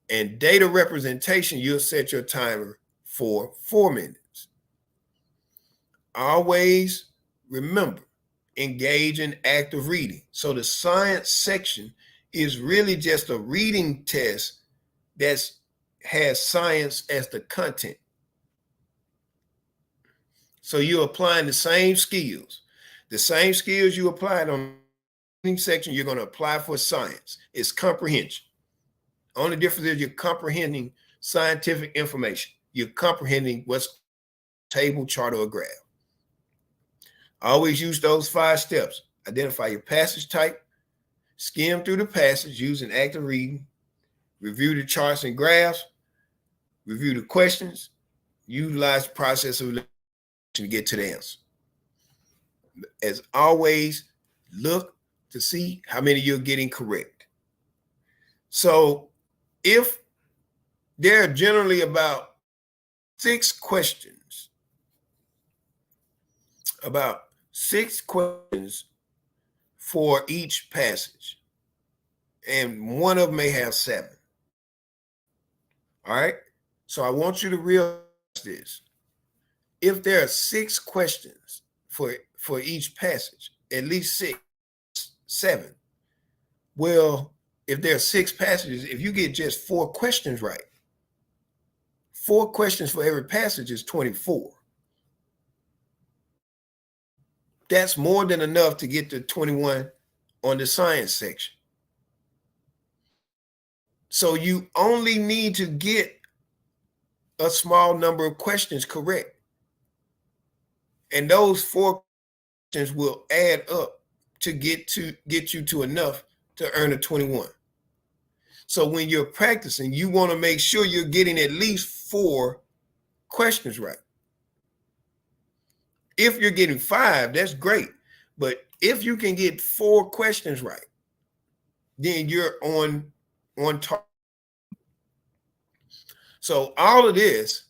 And data representation, you'll set your timer for 4 minutes. Always remember, engage in active reading. So the science section is really just a reading test that has science as the content. So you're applying the same skills. The same skills you applied on the reading section, you're going to apply for science. It's comprehension. Only difference is you're comprehending scientific information. You're comprehending what's table, chart, or graph. Always use those 5 steps. Identify your passage type, skim through the passage using active reading, review the charts and graphs, review the questions, utilize the process of elimination to get to the answer. As always, look to see how many you're getting correct. So if there are generally about 6 questions, for each passage, and one of them may have 7. All right. So I want you to realize this. If there are 6 questions for each passage, at least 6, 7. Well, if there are 6 passages, if you get just 4 questions right, 4 questions for every passage is 24. That's more than enough to get to 21 on the science section. So you only need to get a small number of questions correct. And those 4 questions will add up to get you to enough to earn a 21. So when you're practicing, you want to make sure you're getting at least 4 questions right. If you're getting 5, that's great. But if you can get 4 questions right, then you're on target. So all of this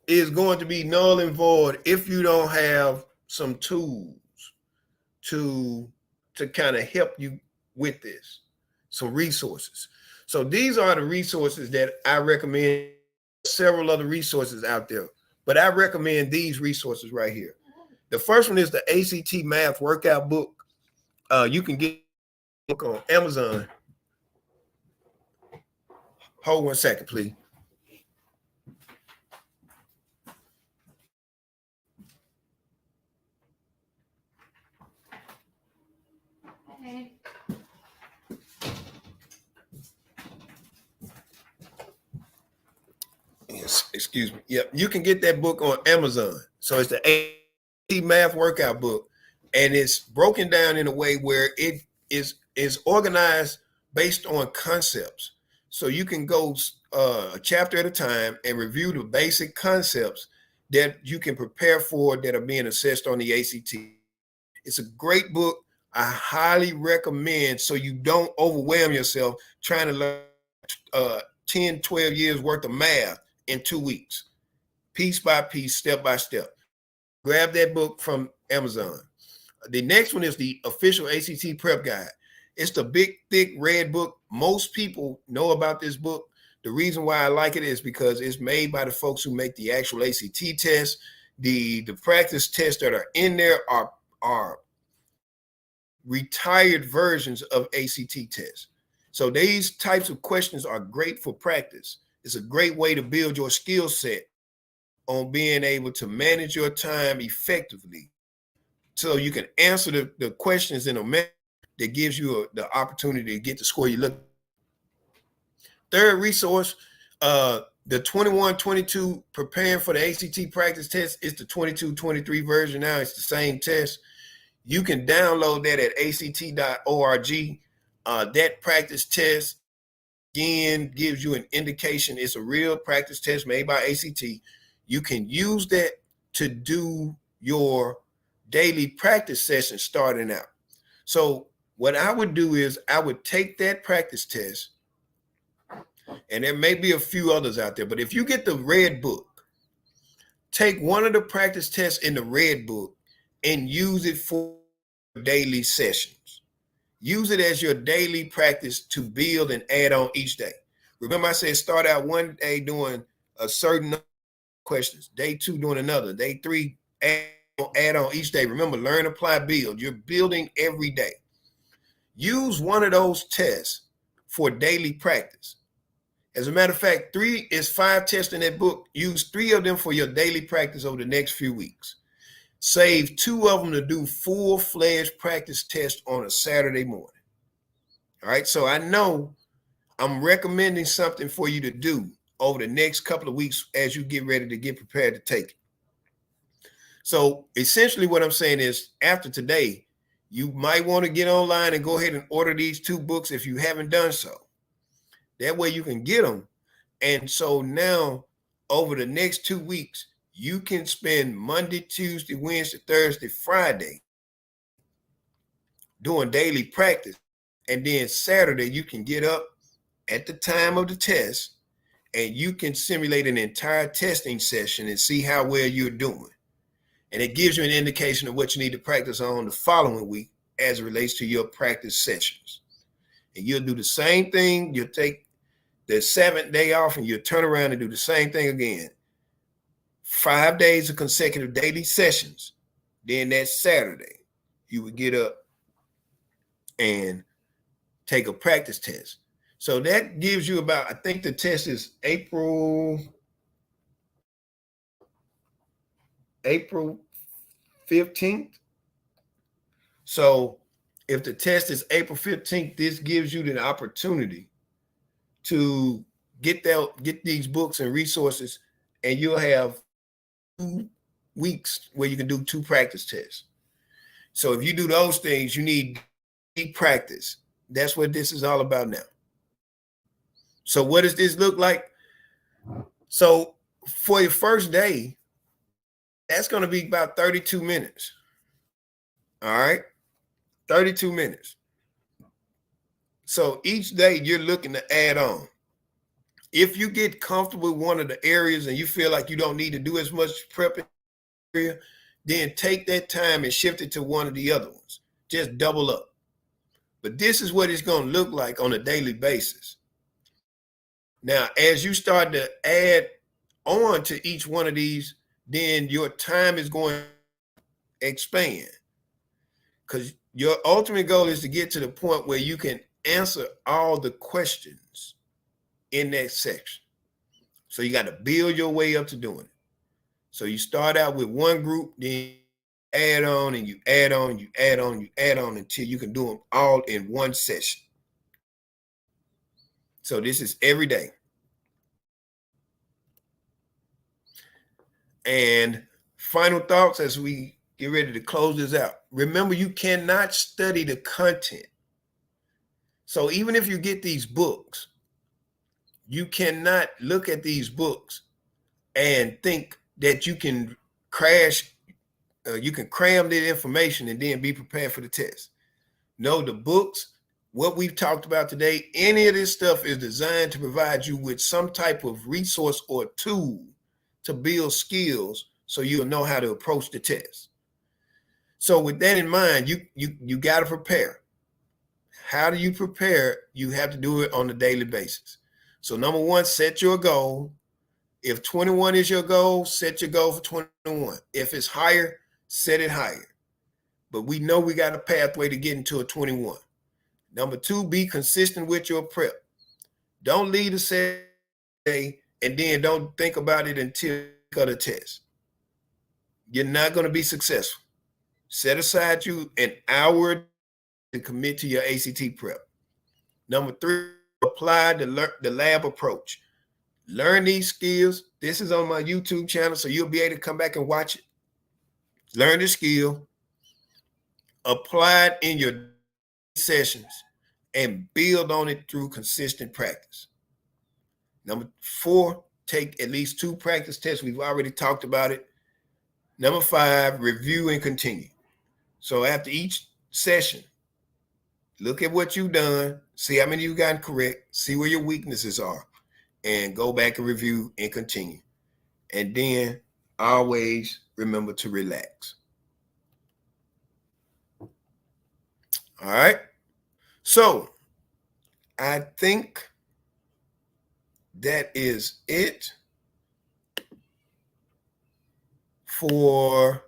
is going to be null and void if you don't have some tools to kind of help you with this, some resources. So these are the resources that I recommend. Several other resources out there, but I recommend these resources right here. The first one is the ACT Math Workout Book. You can get book on Amazon. Hold 1 second, please. Yes, excuse me. Yep, you can get that book on Amazon. So it's the ACT Math Workout book, and it's broken down in a way where it is organized based on concepts. So you can go a chapter at a time and review the basic concepts that you can prepare for that are being assessed on the ACT. It's a great book. I highly recommend, so you don't overwhelm yourself trying to learn 10, 12 years worth of math in 2 weeks, piece by piece, step by step. Grab that book from Amazon. The next one is the official ACT prep guide. It's the big, thick red book. Most people know about this book. The reason why I like it is because it's made by the folks who make the actual ACT test. The practice tests that are in there are retired versions of ACT tests. So these types of questions are great for practice. It's a great way to build your skill set on being able to manage your time effectively, so you can answer the questions in a manner that gives you the opportunity to get the score you look. Third resource, the 21-22 preparing for the ACT practice test is the 22-23 version now. It's the same test. You can download that at act.org. That practice test, again, gives you an indication. It's a real practice test made by ACT. You can use that to do your daily practice session starting out. So what I would do is I would take that practice test, and there may be a few others out there, but if you get the red book, take one of the practice tests in the red book and use it for daily sessions. Use it as your daily practice to build and add on each day. Remember, I said start out one day doing a certain questions, day 2 doing another, day 3 add on each day. Remember, learn, apply, build. You're building every day. Use one of those tests for daily practice. As a matter of fact, 3 is 5 tests in that book. Use 3 of them for your daily practice over the next few weeks. Save 2 of them to do full-fledged practice tests on a Saturday morning. All right, so I know I'm recommending something for you to do over the next couple of weeks as you get ready to get prepared to take it. So essentially what I'm saying is, after today, you might want to get online and go ahead and order these 2 books if you haven't done so. That way you can get them. And so now over the next 2 weeks, you can spend Monday, Tuesday, Wednesday, Thursday, Friday doing daily practice. And then Saturday, you can get up at the time of the test and you can simulate an entire testing session and see how well you're doing. And it gives you an indication of what you need to practice on the following week as it relates to your practice sessions. And you'll do the same thing. You'll take the 7th day off and you'll turn around and do the same thing again. 5 days of consecutive daily sessions. Then that Saturday, you would get up and take a practice test. So that gives you about, I think the test is April 15th. So if the test is April 15th, this gives you the opportunity to get these books and resources, and you'll have 2 weeks where you can do 2 practice tests. So if you do those things, you need practice. That's what this is all about now. So what does this look like? So for your first day, that's going to be about 32 minutes. All right, 32 minutes. So each day you're looking to add on. If you get comfortable with one of the areas and you feel like you don't need to do as much prepping, then take that time and shift it to one of the other ones. Just double up. But this is what it's going to look like on a daily basis. Now, as you start to add on to each one of these, then your time is going to expand, because Your ultimate goal is to get to the point where you can answer all the questions in that section. So you got to build your way up to doing it. So you start out with one group, then add on and you add on, you add on, you add on until you can do them all in one session. So this is every day. And final thoughts as we get ready to close this out. Remember, you cannot study the content. So even if you get these books, you cannot look at these books and think that you can you can cram that information and then be prepared for the test. No, the books, what we've talked about today, any of this stuff is designed to provide you with some type of resource or tool to build skills so you'll know how to approach the test. So with that in mind, you got to prepare. How do you prepare? You have to do it on a daily basis. So number one, set your goal. If 21 is your goal, set your goal for 21. If it's higher, set it higher. But we know we got a pathway to getting to a 21. Number two, be consistent with your prep. Don't leave the session and then don't think about it until the test. You're not going to be successful. Set aside you an hour to commit to your ACT prep. Number three, apply the lab approach. Learn these skills. This is on my YouTube channel, so you'll be able to come back and watch it. Learn the skill, apply it in your sessions, and build on it through consistent practice. Number four, take at least 2 practice tests. We've already talked about it. Number 5, review and continue. So after each session, look at what you've done, see how many you got correct, see where your weaknesses are, and go back and review and continue. And then always remember to relax. All right. So I think that is it for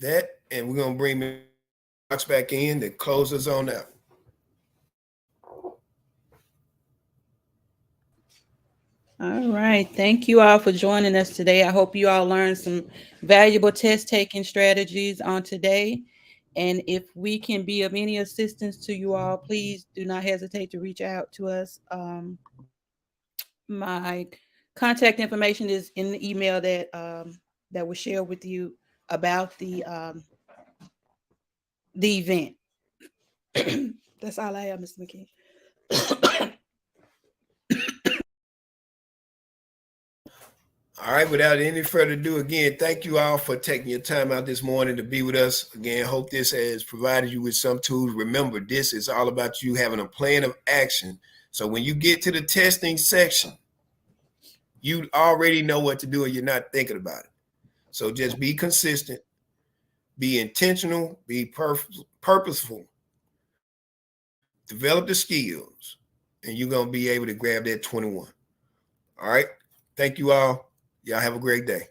that. And we're going to bring the box back in to close us on out. All right. Thank you all for joining us today. I hope you all learned some valuable test taking strategies on today. And if we can be of any assistance to you all, please do not hesitate to reach out to us. My contact information is in the email that was shared with you about the event. That's all I have, Mr. McKee. All right, without any further ado, again, thank you all for taking your time out this morning to be with us. Again, hope this has provided you with some tools. Remember, this is all about you having a plan of action. So when you get to the testing section, you already know what to do and you're not thinking about it. So just be consistent, be intentional, be purposeful, develop the skills, and you're going to be able to grab that 21. All right. Thank you all. Y'all have a great day.